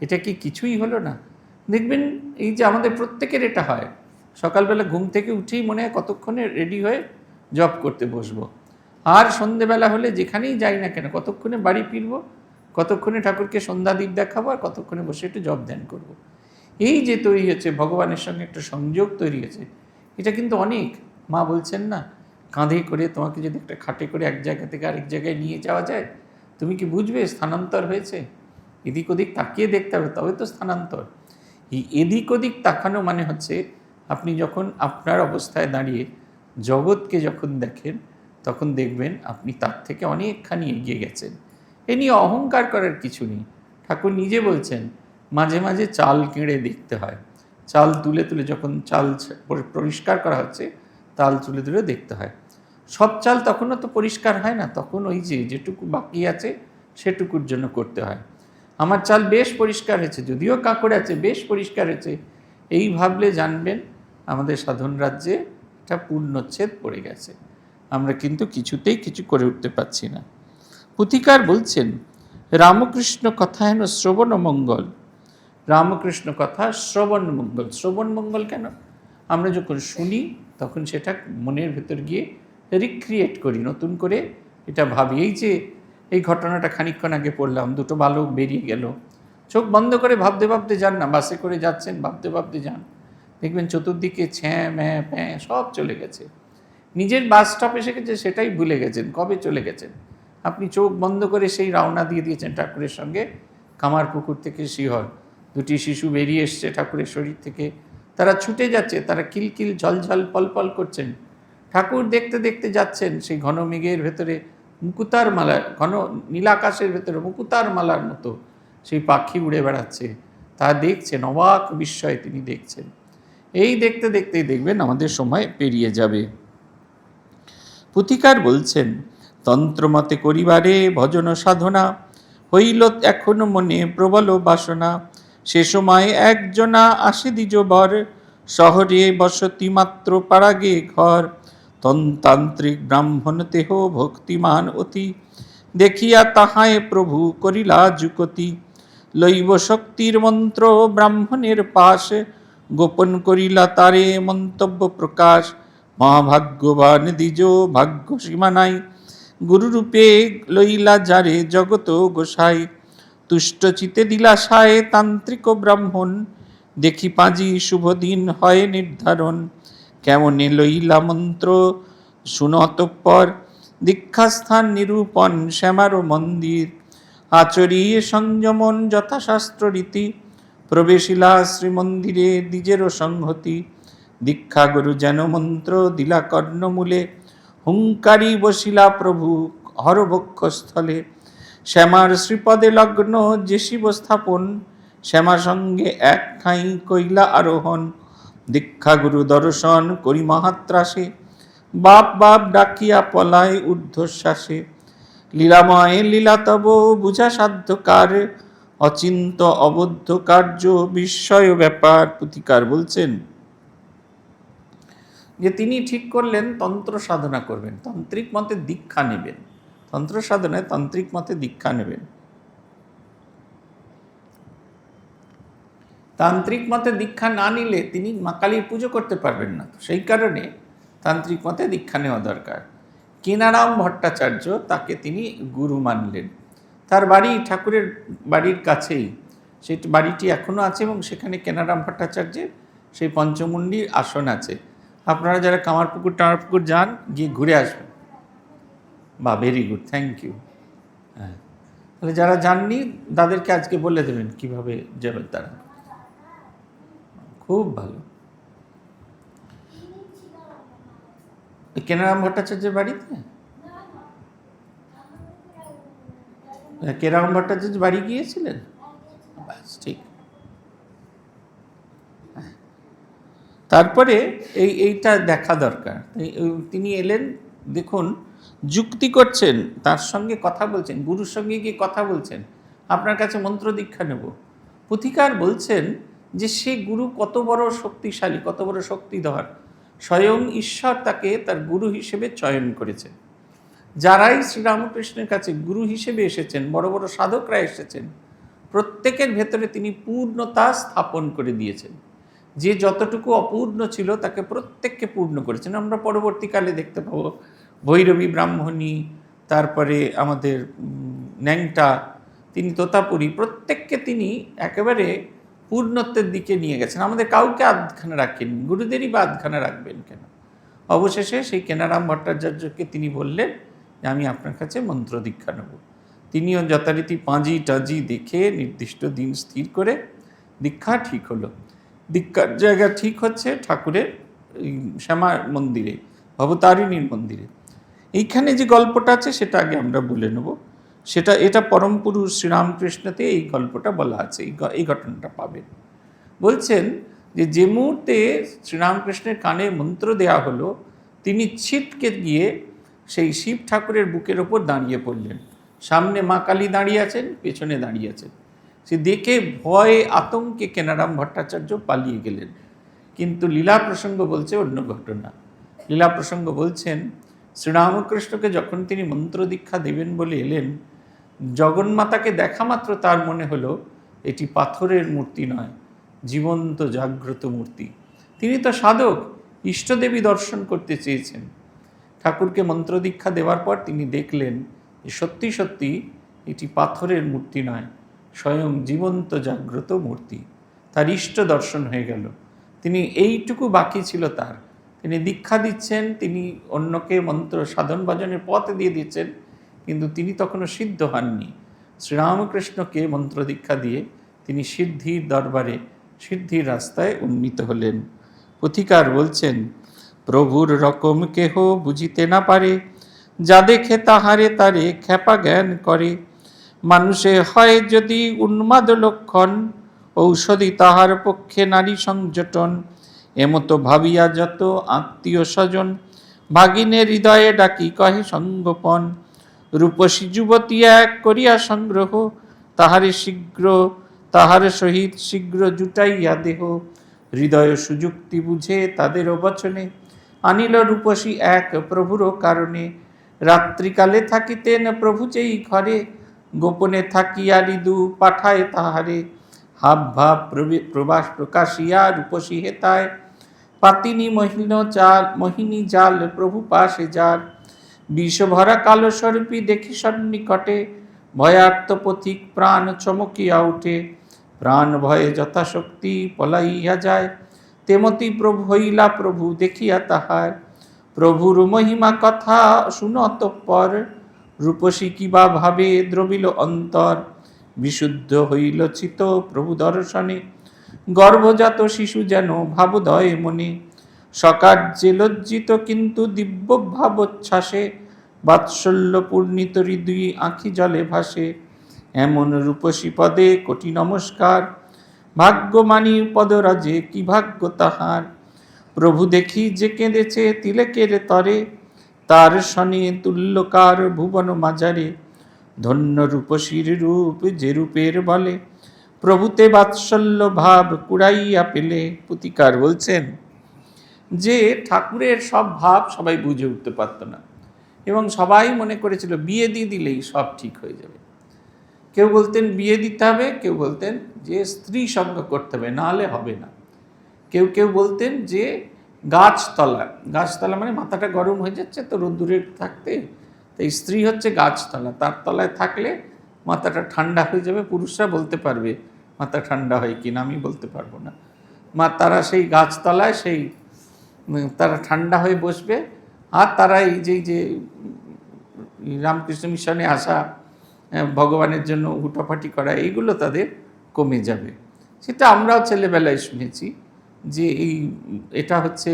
এটা কি কিছুই হলো না? দেখবেন এই যে আমাদের প্রত্যেকের এটা হয়, সকালবেলা ঘুম থেকে উঠেই মনে হয় কতক্ষণে রেডি হয়ে জব করতে বসবো, আর সন্ধেবেলা হলে যেখানেই যাই না কেন কতক্ষণে বাড়ি ফিরবো, কতক্ষণে ঠাকুরকে সন্ধ্যাদীপ দেখাবো, আর কতক্ষণে বসে একটু জব ধ্যান করবো। এই যে তৈরি হচ্ছে ভগবানের সঙ্গে একটা সংযোগ তৈরি হয়েছে, এটা কিন্তু অনেক। মা বলছেন না, কাঁধে করে তোমাকে যদি একটা খাটে করে এক জায়গা থেকে আরেক জায়গায় নিয়ে যাওয়া যায়, তুমি কি বুঝবে স্থানান্তর হয়েছে? এদিক ওদিক তাকিয়ে দেখতে হবে, তবে তো স্থানান্তর। এই এদিক ওদিক তাকানো মানে হচ্ছে, আপনি যখন আপনার অবস্থায় দাঁড়িয়ে জগৎকে যখন দেখেন, তখন দেখবেন আপনি তার থেকে অনেকখানি এগিয়ে গেছেন। এ নিয়ে অহংকার করার কিছু নেই। ঠাকুর নিজে বলছেন, মাঝে মাঝে চাল কেড়ে দেখতে হয়, চাল তুলে তুলে, যখন চাল পরিষ্কার করা হচ্ছে, তাল তুলে তুলে দেখতে হয়। সব চাল তখনও তো পরিষ্কার হয় না, তখন ওই যেটুকু বাকি আছে সেটুকুর জন্য করতে হয়। আমার চাল বেশ পরিষ্কার হয়েছে, যদিও কাঁকড় আছে, বেশ পরিষ্কার হয়েছে, এই ভাবলে জানবেন আমাদের সাধন রাজ্যে এটা পূর্ণচ্ছেদ পড়ে গেছে, আমরা কিন্তু কিছুতেই কিছু করে উঠতে পারছি না। পুথিকার বলছেন, রামকৃষ্ণ কথা হেন শ্রবণ মঙ্গল। রামকৃষ্ণ কথা শ্রবণ মঙ্গল। শ্রবণ মঙ্গল কেন? আমরা যখন শুনি তখন সেটা মনের ভেতর গিয়ে রিক্রিয়েট করি, নতুন করে এটা ভাবি। এই যে এই ঘটনাটা খানিকক্ষণ আগে পড়লাম, দুটো বালক বেরিয়ে গেল, চোখ বন্ধ করে ভাবতে ভাবতে যান না, বাসে করে যাচ্ছেন, ভাবতে ভাবতে যান, দেখবেন চতুর্দিকে ছ্যাঁ ম্যাঁ প্যাঁ সব চলে গেছে। নিজের বাস স্টপ এসে গেছে সেটাই ভুলে গেছেন, কবে চলে গেছেন। আপনি চোখ বন্ধ করে সেই রওনা দিয়ে দিয়েছেন ঠাকুরের সঙ্গে। কামারপুকুর থেকে শিহর দুটি শিশু বেরিয়ে এসছে ঠাকুরের শরীর থেকে, তারা ছুটে যাচ্ছে, তারা কিলকিল ঝলঝল পলপল করছেন। ঠাকুর দেখতে দেখতে যাচ্ছেন সেই ঘন মেঘের ভেতরে মুকুতার মালা, ঘন নীলাকাশের ভেতরে মুকুতার মালার মতো সেই পাখি উড়ে বেড়াচ্ছে, তা দেখছেন, অবাক বিস্ময়ে তিনি দেখছেন। এই দেখতে দেখতেই দেখবেন আমাদের সময় পেরিয়ে যাবে। পুথিকার বলছেন, তন্ত্রমতে করিবারে ভজন সাধনা, হইল এখনো মনে প্রবল বাসনা, সে সময় একজনা আসে দ্বিজবর, শহরে বসতি মাত্র পাড়াগে ঘর, তন্তান্ত্রিক ব্রাহ্মণ দেহ ভক্তিমান অতি, দেখিয়া তাহায় প্রভু করিলা যুকতি, লইব শক্তির মন্ত্র ব্রাহ্মণের পাশ, গোপন করিলা তারে মন্তব্য প্রকাশ, মহাভাগ্যবান দ্বিজ ভাগ্য সীমা নাই, গুরুরূপে লইলা যারে জগত গোসাই, তুষ্ট চিতে দিলা সায় তান্ত্রিক ব্রাহ্মণ, দেখি পাঁজি শুভ দিন হয় নির্ধারণ, কেমনে লইলা মন্ত্র শুনতঃপর, দীক্ষাস্থান নিরূপণ শ্যামার মন্দির, আচরিয়ে সংযমন যথাশাস্ত্র রীতি, প্রবেশিলা শ্রীমন্দিরে দ্বিজেরও সংহতি, দীক্ষা গুরু যেন মন্ত্র দিলা কর্ণমূলে, হুঙ্কারি বসিলা প্রভু হরবক্ষস্থলে, শ্যামার শ্রীপদে লগ্ন যে শিব স্থাপন, শ্যামা সঙ্গে এক ঠাঁই কইলা আরোহণ, দীক্ষা গুরু দর্শন করি মহাত্রাসে, বাপ বাপ ডাকিয়া পলায় ঊর্ধ্বশ্বাসে, লীলাময় লীলা তব বুঝা সাধ্যকার, অচিন্ত অবদ্ধ কার্য বিস্ময় ব্যাপার। পুথিকার বলছেন যে তিনি ঠিক করলেন তন্ত্র সাধনা করবেন, তান্ত্রিক মতে দীক্ষা নেবেন, তন্ত্র সাধনায় তান্ত্রিক মতে দীক্ষা নেবেন। তান্ত্রিক মতে দীক্ষা না নিলে তিনি মা কালীর পুজো করতে পারবেন না, সেই কারণে তান্ত্রিক মতে দীক্ষা নেওয়া দরকার। কেনারাম ভট্টাচার্য তাকে তিনি গুরু মানলেন। তার বাড়ি ঠাকুরের বাড়ির কাছেই, সেই বাড়িটি এখনও আছে এবং সেখানে কেনারাম ভট্টাচার্যের সেই পঞ্চমুণ্ডির আসন আছে। আপনারা যারা কামারপুকুর যান, গিয়ে ঘুরে আসবেন। বা ভেরি গুড, থ্যাংক ইউ। হ্যাঁ, তাহলে যারা যাননি তাদেরকে আজকে বলে দেবেন কীভাবে যাবেন তারা। খুব ভালো। কেনারাম ভট্টাচার্যের বাড়িতে, কেনারাম ভট্টাচার্য বাড়ি গিয়েছিলেন, ঠিক। তারপরে এইটা দেখা দরকার। তিনি এলেন, দেখুন যুক্তি করছেন, তার সঙ্গে কথা বলছেন, গুরুর সঙ্গে গিয়ে কথা বলছেন, আপনার কাছে মন্ত্র দীক্ষা নেব। পুথিকার বলছেন যে সে গুরু কত বড় শক্তিশালী, কত বড় শক্তিধর, স্বয়ং ঈশ্বর তাকে তার গুরু হিসেবে চয়ন করেছেন। যারাই শ্রীরামকৃষ্ণের কাছে গুরু হিসেবে এসেছেন, বড় বড় সাধকরা এসেছেন, প্রত্যেকের ভেতরে তিনি পূর্ণতা স্থাপন করে দিয়েছেন। যে যতটুকু অপূর্ণ ছিল তাকে প্রত্যেককে পূর্ণ করেছেন। আমরা পরবর্তীকালে দেখতে পাবো ভৈরবী ব্রাহ্মণী, তারপরে আমাদের ন্যাংটা, তিনি তোতাপুরী, প্রত্যেককে তিনি একেবারে পূর্ণত্বের দিকে নিয়ে গেছেন। আমাদের কাউকে আধখানা রাখেন, গুরুদেরই বা আধখানা রাখবেন কেন? অবশেষে সেই কেনারাম ভট্টাচার্যকে তিনি বললেন যে আমি আপনার কাছে মন্ত্র দীক্ষা নেব। তিনিও যথারীতি পাঁজি টাজি দেখে নির্দিষ্ট দিন স্থির করে দীক্ষা ঠিক হলো। দীক্ষার জায়গা ঠিক হচ্ছে ঠাকুরের শ্যামা মন্দিরে, ভবতারিণীর মন্দিরে। এইখানে যে গল্পটা আছে সেটা আগে আমরা বলে নেব। এটা পরম পুরুষ শ্রীরামকৃষ্ণতে এই গল্পটা বলা আছে, এই ঘটনাটা পাবেন। বলছেন যে মুহূর্তে শ্রীরামকৃষ্ণের কানে মন্ত্র দেয়া হলো, তিনি ছিটকে গিয়ে সেই শিব ঠাকুরের বুকের ওপর দাঁড়িয়ে পড়লেন। সামনে মা কালী দাঁড়িয়ে আছেন, পেছনে দাঁড়িয়ে আছেন। সে দেখে ভয়ে আতঙ্কে কেনারাম ভট্টাচার্য পালিয়ে গেলেন। কিন্তু লীলা প্রসঙ্গ বলছে অন্য ঘটনা। লীলা প্রসঙ্গ বলছেন শ্রীরামকৃষ্ণকে যখন তিনি মন্ত্র দীক্ষা দেবেন বলে এলেন, জগন্মাতাকে দেখা মাত্র তার মনে হলো এটি পাথরের মূর্তি নয়, জীবন্ত জাগ্রত মূর্তি। তিনি তো সাধক, ইষ্টদেবী দর্শন করতে চেয়েছেন। ঠাকুরকে মন্ত্র দীক্ষা দেওয়ার পর তিনি দেখলেন যে সত্যি সত্যি এটি পাথরের মূর্তি নয়, স্বয়ং জীবন্ত জাগ্রত মূর্তি। তার ইষ্ট দর্শন হয়ে গেল। তিনি এইটুকু বাকি ছিল তার, তিনি দীক্ষা দিচ্ছেন, তিনি অন্যকে মন্ত্র সাধন ভজনের পথ দিয়ে দিচ্ছেন, কিন্তু তিনি তখনও সিদ্ধ হননি। শ্রীরামকৃষ্ণকে মন্ত্র দীক্ষা দিয়ে তিনি সিদ্ধির দরবারে, সিদ্ধির রাস্তায় উন্নীত হলেন। পুথিকার বলছেন, প্রভুর রকম কেহ বুঝিতে না পারে, যা দেখে তাহারে তারে খ্যাপা জ্ঞান করে। মানুষে হয় যদি উন্মাদ লক্ষণ, ঔষধি তাহার পক্ষে নারী সংযটন। এমতো ভাবিয়া যত আত্মীয় স্বজন, ভাগিনে হৃদয়ে ডাকি কহে সঙ্গোপন। রূপসী যুবতী এক করিয়া সংগ্রহ, তাহার সহিত শীঘ্র জুটাইয়া দেহ। হৃদয় সুযুক্তি বুঝে তাদেরও বচনে, আনিল রূপসী এক প্রভুর কারণে। রাত্রিকালে থাকিতেন প্রভু যেই ঘরে, গোপনে থাকিয়া ঋদু পাঠায় তাহারে। হাব ভাব প্রবাস প্রকাশিয়া রূপসী হেতায়, পাতিনী মোহিনী জাল প্রভু পাশে যার। বিষভরা কালো স্বরূপী দেখি সন্নিকটে, ভয়ার্ত পথিক প্রাণ চমকিয়া উঠে। প্রাণ ভয়ে যথাশক্তি পলাইয়া যায়, তেমতি প্রভু হইলা প্রভু দেখিয়া তাহার। প্রভুর মহিমা কথা শুনত পর, রূপসী কিবা ভাবে দ্রবিল অন্তর। বিশুদ্ধ হইল চিত প্রভু দর্শনে, গর্ভজাত শিশু যেন ভাবোদয় মনে। সকার্যে লজ্জিত কিন্তু দিব্য ভাবোচ্ছ্বাসে, বাৎসল্য পূর্ণিত হৃদয় আঁখি জলে ভাসে। এমন রূপসী পদে কোটি নমস্কার, ভাগ্যমানী পদরাজে কি ভাগ্য তাহার। প্রভু দেখি যে কেঁদেছে তিলেকের তরে, তার শনে তুল্যকার ভুবন মাজারে। ধন্য রূপসীর রূপ যে রূপের বলে, প্রভুতে বাৎসল্য ভাব কুড়াইয়া পেলে। পুতিকার বলছেন যে ঠাকুরের সব ভাব সবাই বুঝে উঠতে পারত না, এবং সবাই মনে করেছিল বিয়ে দিয়ে দিলেই সব ঠিক হয়ে যাবে। কেউ বলতেন বিয়ে দিতে হবে, কেউ বলতেন যে স্ত্রী সঙ্গ করতে হবে, নাহলে হবে না। কেউ কেউ বলতেন যে গাছতলা মানে মাথাটা গরম হয়ে যাচ্ছে তো রোদ্দুরে থাকতে, তাই স্ত্রী হচ্ছে গাছতলা, তার তলায় থাকলে মাথাটা ঠান্ডা হয়ে যাবে। পুরুষরা বলতে পারবে মাথা ঠান্ডা হয় কিনা, আমি বলতে পারবো না। তারা সেই গাছতলায় তারা ঠান্ডা হয়ে বসবে, আর তারা এই যে রামকৃষ্ণ মিশনে আসা, ভগবানের জন্য হুটাফাটি করা, এইগুলো তাদের কমে যাবে। সেটা আমরাও ছেলেবেলায় শুনেছি যে এটা হচ্ছে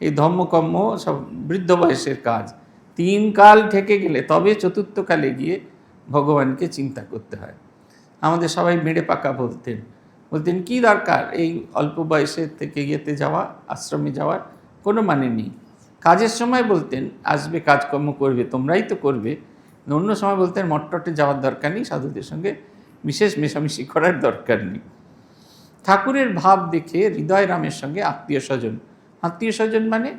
এই ধর্মকর্ম সব বৃদ্ধ বয়সের কাজ। 3 কাল ঠেকে গেলে তবে 4র্থ কালে গিয়ে ভগবানকে চিন্তা করতে হয়। আমাদের সবাই মেরে পাকা বলতেন কি দরকার এই অল্প বয়সের থেকে ইয়েতে যাওয়া, আশ্রমে যাওয়ার কোনো মানে নেই। কাজের সময় বলতেন আসবে, কাজকর্ম করবে, তোমরাই তো করবে। অন্য সময় বলতেন মটটটে যাওয়ার দরকার নেই, সাধুদের সঙ্গে বিশেষ মেশামেশি করার দরকার নেই। ঠাকুরের ভাব দেখে হৃদয় রামের সঙ্গে আত্মীয় স্বজন মানে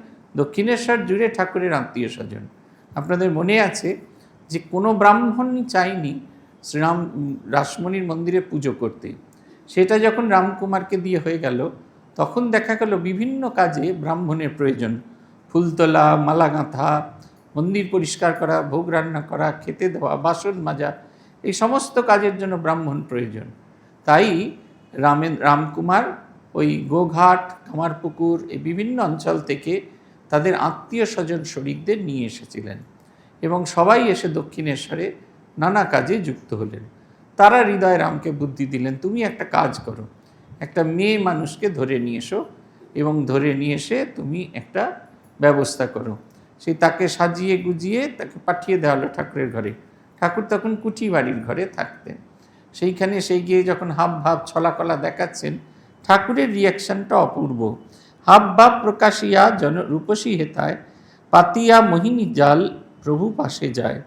দক্ষিণেশ্বর জুড়ে ঠাকুরের আত্মীয় স্বজন। আপনাদের মনে আছে যে কোনো ব্রাহ্মণই চাইনি শ্রীরাম রাসমণির মন্দিরে পুজো করতে। সেটা যখন রামকুমারকে দিয়ে হয়ে গেল, তখন দেখা গেল বিভিন্ন কাজে ব্রাহ্মণের প্রয়োজন। ফুল তোলা, মালা গাঁথা, মন্দির পরিষ্কার করা, ভোগ রান্না করা, খেতে দেওয়া, বাসন মাজা, এই সমস্ত কাজের জন্য ব্রাহ্মণ প্রয়োজন। তাই রামকুমার ওই গোঘাট, কামারপুকুর, এই বিভিন্ন অঞ্চল থেকে তাদের আত্মীয় স্বজন শরিকদের নিয়ে এসেছিলেন, এবং সবাই এসে দক্ষিণেশ্বরে নানা কাজে যুক্ত হলেন। তারা হৃদয় রামকে বুদ্ধি দিলেন, তুমি একটা কাজ করো, একটা মেয়ে মানুষকে ধরে নিয়ে এসো, এবং ধরে নিয়ে এসে তুমি একটা ব্যবস্থা করো। তাকে সাজিয়ে গুজিয়ে তাকে পাঠিয়ে দেওয়া হলো ঠাকুরের ঘরে। ঠাকুর তখন কুঠি বাড়ির ঘরে থাকতেন। সেইখানে গিয়ে যখন হাব ভাব ছলাকলা দেখাচ্ছেন, ঠাকুরের রিয়াকশনটা অপূর্ব। হাব ভাব প্রকাশিয়া রূপসী হেতায়, পাতিয়া মোহিনী জাল প্রভু পাশে যায়।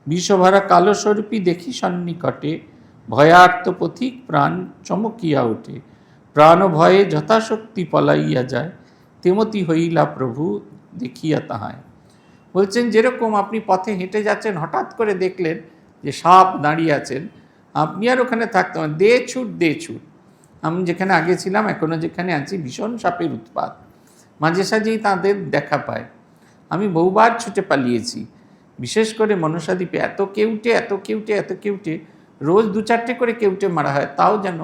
বিষভরা কালো স্বরূপী দেখি সন্নিকটে, ভয়ার্ত পথিক প্রাণ চমকিয়া ওঠে। প্রাণ ভয়ে যথাশক্তি পলাইয়া যায়, তেমতি হইলা প্রভু দেখিয়া তাহায়। বলছেন যেরকম আপনি পথে হেঁটে যাচ্ছেন, হঠাৎ করে দেখলেন যে সাপ দাঁড়িয়ে আছেন, আপনি আর ওখানে থাকতে পারেন, দে ছুট দে ছুট। আমি যেখানে আগে ছিলাম, এখনও যেখানে আছি, ভীষণ সাপের উৎপাত, মাঝে সাঝেই তাদের দেখা পায়। আমি বহুবার ছুটে পালিয়েছি, বিশেষ করে মনসা দ্বীপে এত কেউটে, রোজ 2-4টে করে কেউটে মারা হয়, তাও যেন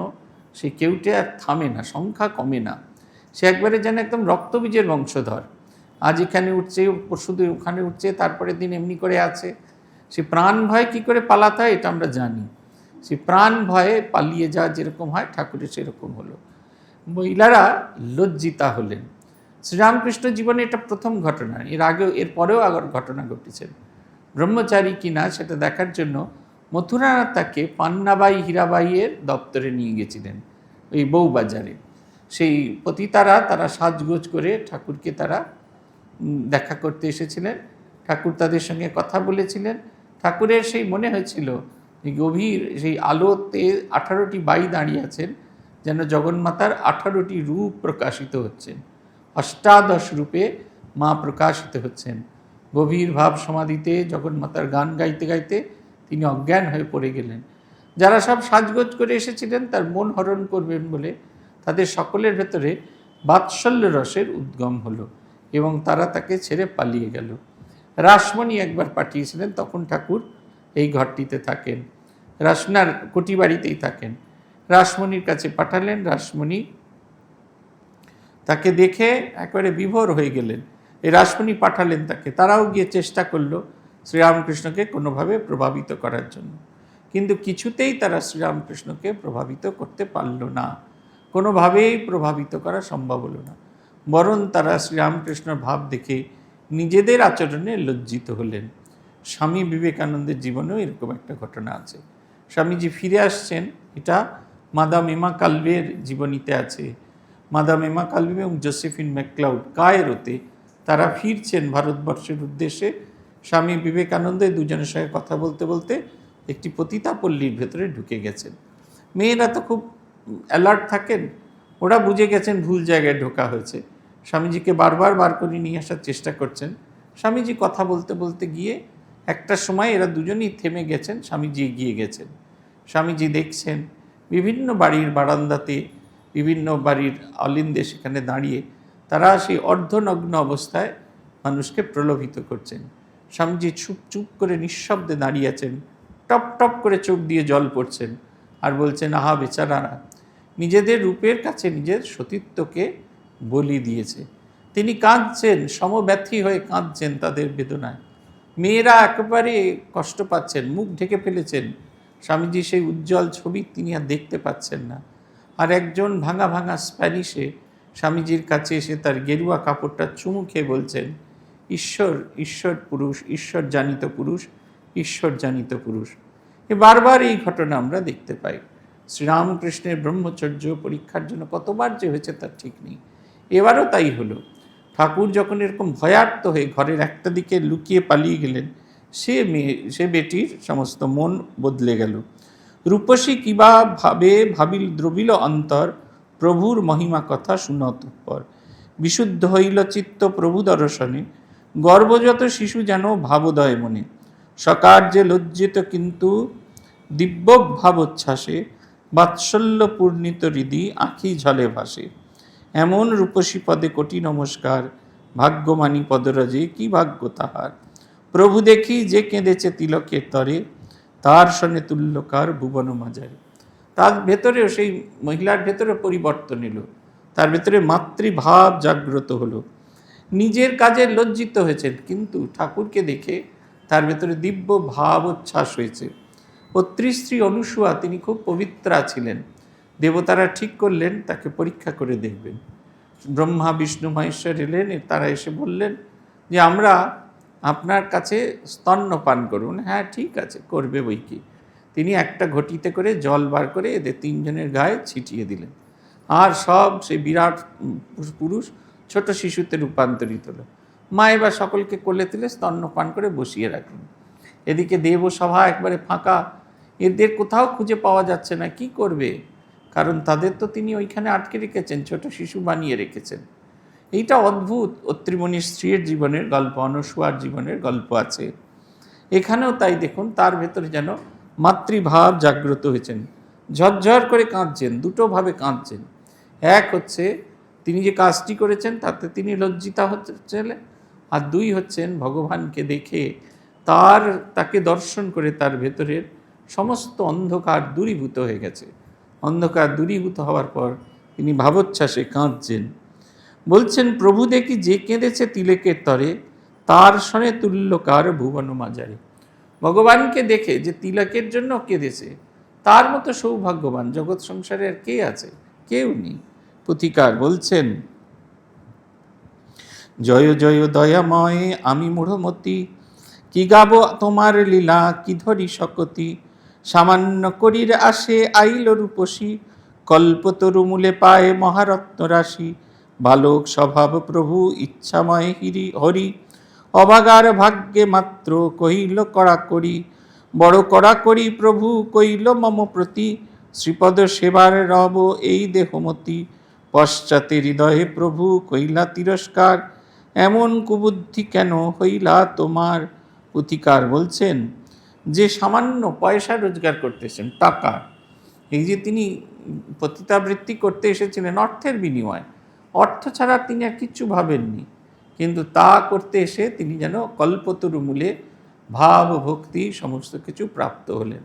সেই কেউটে আর থামে না, সংখ্যা কমে না। সে একবারে যেন একদম রক্তবীজের বংশধর, আজ এখানে উঠছে, পরশুদিন ওখানে উঠছে, তারপরের দিন এমনি করে আছে। সে প্রাণ ভয় কী করে পালাতে হয় এটা আমরা জানি। সে প্রাণ ভয়ে পালিয়ে যাওয়া যেরকম হয়, ঠাকুরের সেরকম হলো। মহিলারা লজ্জিতা হলেন। শ্রীরামকৃষ্ণ জীবনে এটা প্রথম ঘটনা, এর আগেও এর পরেও আগের ঘটনা ঘটেছেন। ব্রহ্মচারী কিনা সেটা দেখার জন্য মথুরানাথ তাকে পান্নাবাই হীরাবাইয়ের দপ্তরে নিয়ে গেছিলেন, ওই বউবাজারে। সেই পতিতারা তারা সাজগোজ করে ঠাকুরকে তারা দেখা করতে এসেছিলেন। ঠাকুর তাদের সঙ্গে কথা বলেছিলেন। ঠাকুরের সেই মনে হয়েছিল গভীর সেই আলোতে 18টি বাই দাঁড়িয়ে আছেন, যেন জগন্মাতার 18টি রূপ প্রকাশিত হচ্ছেন, অষ্টাদশ রূপে মা প্রকাশিত হচ্ছেন। গভীর ভাব সমাধিতে জগন্মাতার গান গাইতে গাইতে তিনি অজ্ঞান হয়ে পড়ে গেলেন। যারা সব সাজগোজ করে এসেছিলেন তার মন হরণ করবেন বলে তাদের সকলের ভেতরে বাৎসল্য রসের উদ্গম হলো এবং তারা তাকে ছেড়ে পালিয়ে গেল। রাসমণি একবার পাঠিয়েছিলেন, তখন ঠাকুর এই ঘরটিতে থাকেন, রাসনার কোটি বাড়িতেই থাকেন। রাসমণির কাছে পাঠালেন, রাসমণি তাকে দেখে একেবারে বিভোর হয়ে গেলেন। এই রাসমণি পাঠালেন তাকে, তারাও গিয়ে চেষ্টা করলো শ্রীরামকৃষ্ণকে কোনোভাবে প্রভাবিত করার জন্য, কিন্তু কিছুতেই তারা শ্রীরামকৃষ্ণকে প্রভাবিত করতে পারল না, কোনোভাবেই প্রভাবিত করা সম্ভব হলো না। বরং তারা শ্রীরামকৃষ্ণের ভাব দেখে নিজেদের আচরণে লজ্জিত হলেন। স্বামী বিবেকানন্দের জীবনেও এরকম একটা ঘটনা আছে। স্বামীজি ফিরে আসছেন, এটা মাদাম এমা কালভের জীবনীতে আছে। মাদাম এমা কালভে এবং জোসেফিন ম্যাকক্লাউড কায়রোতে তারা ফিরছেন ভারতবর্ষের উদ্দেশ্যে। স্বামী বিবেকানন্দ দুজনের সঙ্গে কথা বলতে বলতে একটি পতিতাপল্লীর ভেতরে ঢুকে গেছেন। মেয়েরা তো খুব অ্যালার্ট থাকেন, ওরা বুঝে গেছেন ভুল জায়গায় ঢোকা হয়েছে। স্বামীজিকে বারবার বার করে নিয়ে আসার চেষ্টা করছেন। স্বামীজি কথা বলতে বলতে গিয়ে একটা সময় এরা দুজনেই থেমে গেছেন, স্বামীজি এগিয়ে গেছেন। স্বামীজি দেখছেন বিভিন্ন বাড়ির বারান্দাতে, বিভিন্ন বাড়ির অলিন্দে সেখানে দাঁড়িয়ে তারা সেই অর্ধনগ্ন অবস্থায় মানুষকে প্রলোভিত করছেন। স্বামীজি চুপ চুপ করে নিঃশব্দে দাঁড়িয়ে আছেন, টপ টপ করে চোখ দিয়ে জল পড়ছেন আর বলছেন, আহা বেচারারা, নিজেদের রূপের কাছে নিজের সতীত্বকে বলি দিয়েছে। তিনি কাঁদছেন, সমব্যথী হয়ে কাঁদছেন তাদের বেদনায়। মেয়েরা একেবারে কষ্ট পাচ্ছেন, মুখ ঢেকে ফেলেছেন। স্বামীজি সেই উজ্জ্বল ছবি তিনি আর দেখতে পাচ্ছেন না। আর একজন ভাঙা ভাঙা স্প্যানিশে স্বামীজির কাছে এসে তার গেরুয়া কাপড়টা চুমু খেয়ে বলছেন, ঈশ্বর, ঈশ্বর পুরুষ, ঈশ্বর জানিত পুরুষ, ঈশ্বর জানিত পুরুষ। বারবার এই ঘটনা আমরা দেখতে পাই। শ্রীরামকৃষ্ণের ব্রহ্মচর্য পরীক্ষার জন্য কতবার যে হয়েছে তার ঠিক নেই। এবারও তাই হলো। ঠাকুর যখন এরকম ভয়ার্ত হয়ে ঘরের একটা দিকে লুকিয়ে পালিয়ে গেলেন, সে বেটির সমস্ত মন বদলে গেল। রূপসী কিবা ভাবে ভাবিল দ্রবিল অন্তর, প্রভুর মহিমা কথা শুনত পর। বিশুদ্ধ হইল চিত্ত প্রভু দর্শনে, গর্ভজাত শিশু যেন ভাবোদয় মনে। সকার্যে লজ্জিত কিন্তু দিব্য ভাবোচ্ছ্বাসে, বাৎসল্য পূর্ণিত হৃদি আঁখি ঝলে ভাসে। এমন রূপসী পদে কোটি নমস্কার, ভাগ্যমানী পদরাজে কি ভাগ্য তাহার। প্রভু দেখি যে কেঁদেছে তিলকের তরে, তার সনে তুল্যকার ভুবন মাজারে। তার ভেতরেও সেই মহিলার ভেতরে পরিবর্তন এলো, তার ভেতরে মাতৃভাব জাগ্রত হলো। নিজের কাজে লজ্জিত হয়েছেন, কিন্তু ঠাকুরকে দেখে তার ভেতরে দিব্য ভাবোচ্ছ্বাস হয়েছে। পত্রীস্ত্রী অনুসূয়া তিনি খুব পবিত্রা ছিলেন। দেবতারা ঠিক করলেন তাকে পরীক্ষা করে দেখবেন। ব্রহ্মা বিষ্ণু মহেশ্বর এলেন, তারা এসে বললেন যে আমরা আপনার কাছে স্তন্যপান করুন। হ্যাঁ ঠিক আছে, করবে বই কি। তিনি একটা ঘটিতে করে জল বার করে এদের তিনজনের গায়ে ছিটিয়ে দিলেন, আর সব সেই বিরাট পুরুষ ছোট শিশুতে রূপান্তরিত হলো। মা এবার সকলকে কোলে তুলে স্তন্যপান করে বসিয়ে রাখলেন। এদিকে দেবসভা একবারে ফাঁকা, এদের কোথাও খুঁজে পাওয়া যাচ্ছে না। কি করবে, কারণ তাদের তো তিনি ওইখানে আটকে রেখেছেন, ছোট শিশু বানিয়ে রেখেছেন। এইটা অদ্ভুত। অত্রিমণির স্ত্রীর জীবনের গল্প, অনসূয়ার জীবনের গল্প আছে। এখানেও তাই দেখুন, তার ভেতরে যেন মাতৃভাব জাগ্রত হয়েছেন, ঝরঝর করে কাঁদছেন, দুটোভাবে কাঁদছেন। এক হচ্ছে তিনি যে কাজটি করেছেন তাতে তিনি লজ্জিতা হচ্ছেন, আর দুই হচ্ছেন ভগবানকে দেখে তাকে দর্শন করে তার ভেতরের সমস্ত অন্ধকার দূরীভূত হয়ে গেছে। অন্ধকার দূরীভূত হওয়ার পর তিনি ভাবোচ্ছ্বাসে কাঁদছেন। বলছেন, প্রভু দেখি যে কেঁদেছে তিলকের তরে, তার সনে তুল্যকার ভুবন মাজারে। ভগবানকে দেখে যে তিলকের জন্য কেঁদেছে, তার মতো সৌভাগ্যবান জগৎ সংসারে আর কে আছে? কেউ নেই। পুথিকার বলছেন, জয় জয় দয়াময় আমি মূঢ়মতি, কি গাব তোমার লীলা কি ধরি শকতি। সামান্য করির আসে আইল রূপসী, কল্পতরু মূলে পায় মহারত্ন রাশি। বালক স্বভাব প্রভু ইচ্ছাময় হরি, অভাগার ভাগ্যে মাত্র কহিল কড়া করি। বড় কড়া করি প্রভু কইল মম প্রতি, শ্রীপদ সেবার রব এই দেহমতি। পশ্চাতে হৃদয়ে প্রভু কইলা তিরস্কার, এমন কুবুদ্ধি কেন হইলা তোমার। পুথিকার বলছেন যে সামান্য পয়সা রোজগার করতেছেন, টাকা, এই যে তিনি পতিতাবৃত্তি করতে এসেছিলেন অর্থের বিনিময়ে, অর্থ ছাড়া তিনি আর কিচ্ছু ভাবেননি, কিন্তু তা করতে এসে তিনি যেন কল্পতরু মূলে ভাব ভক্তি সমস্ত কিছু প্রাপ্ত হলেন।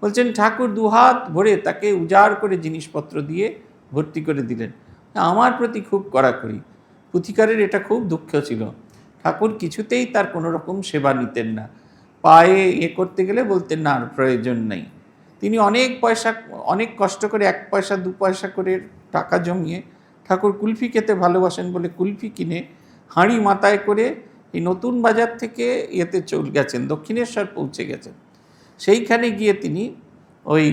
বলছেন ঠাকুর দুহাত ভরে তাকে উজাড় করে জিনিসপত্র দিয়ে ভর্তি করে দিলেন। আমার প্রতি খুব কড়াকড়ি। পুথিকারের এটা খুব দুঃখ ছিল, ঠাকুর কিছুতেই তার কোনো রকম সেবা নিতেন না। পায়ে করতে গেলে বলতেন না, আর প্রয়োজন নেই। তিনি অনেক কষ্ট করে 1 পয়সা 2 পয়সা করে টাকা জমিয়ে ঠাকুর কুলফি খেতে ভালোবাসেন বলে কুলফি কিনে হাঁড়ি মাথায় করে এই নতুন বাজার থেকে চলে গেছেন, দক্ষিণেশ্বর পৌঁছে গেছেন। সেইখানে গিয়ে তিনি ওই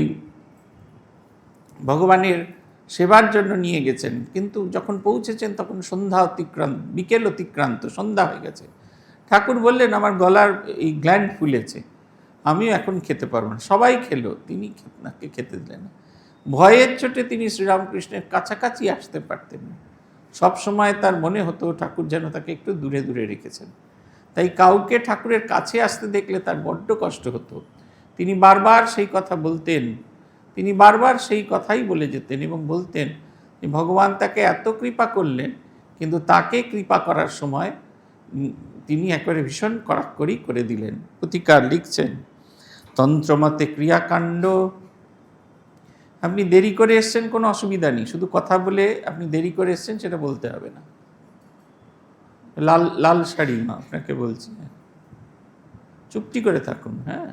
ভগবানের সেবার জন্য নিয়ে গেছেন, কিন্তু যখন পৌঁছেছেন তখন বিকেল অতিক্রান্ত, সন্ধ্যা হয়ে গেছে। ঠাকুর বললেন, আমার গলার এই গ্ল্যান্ড ফুলেছে, আমিও এখন খেতে পারবো না। সবাই খেলো, তিনি নাকে খেতে দিলেন না। ভয়ের চোটে তিনি শ্রীরামকৃষ্ণের কাছাকাছি আসতে পারতেন না। সবসময় তার মনে হতো ঠাকুর যেন তাকে একটু দূরে দূরে রেখেছেন। তাই কাউকে ঠাকুরের কাছে আসতে দেখলে তার বড্ড কষ্ট হতো। তিনি বারবার সেই কথা বলতেন, তিনি বারবার সেই কথাই বলে যেতেন এবং বলতেন যে ভগবান তাকে এত কৃপা করলেন, কিন্তু তাকে কৃপা করার সময় তিনি একবারে ভীষণ কড়াকড়ি করে দিলেন। পুথিকার লিখছেন, তন্ত্রমতে ক্রিয়াকাণ্ড, আপনি দেরি করে এসছেন কোনো অসুবিধা নেই, শুধু কথা বলে আপনি দেরি করে এসছেন সেটা বলতে হবে না। লাল শাড়ি মা আপনাকে বলছি, চুপটি করে থাকুন। হ্যাঁ,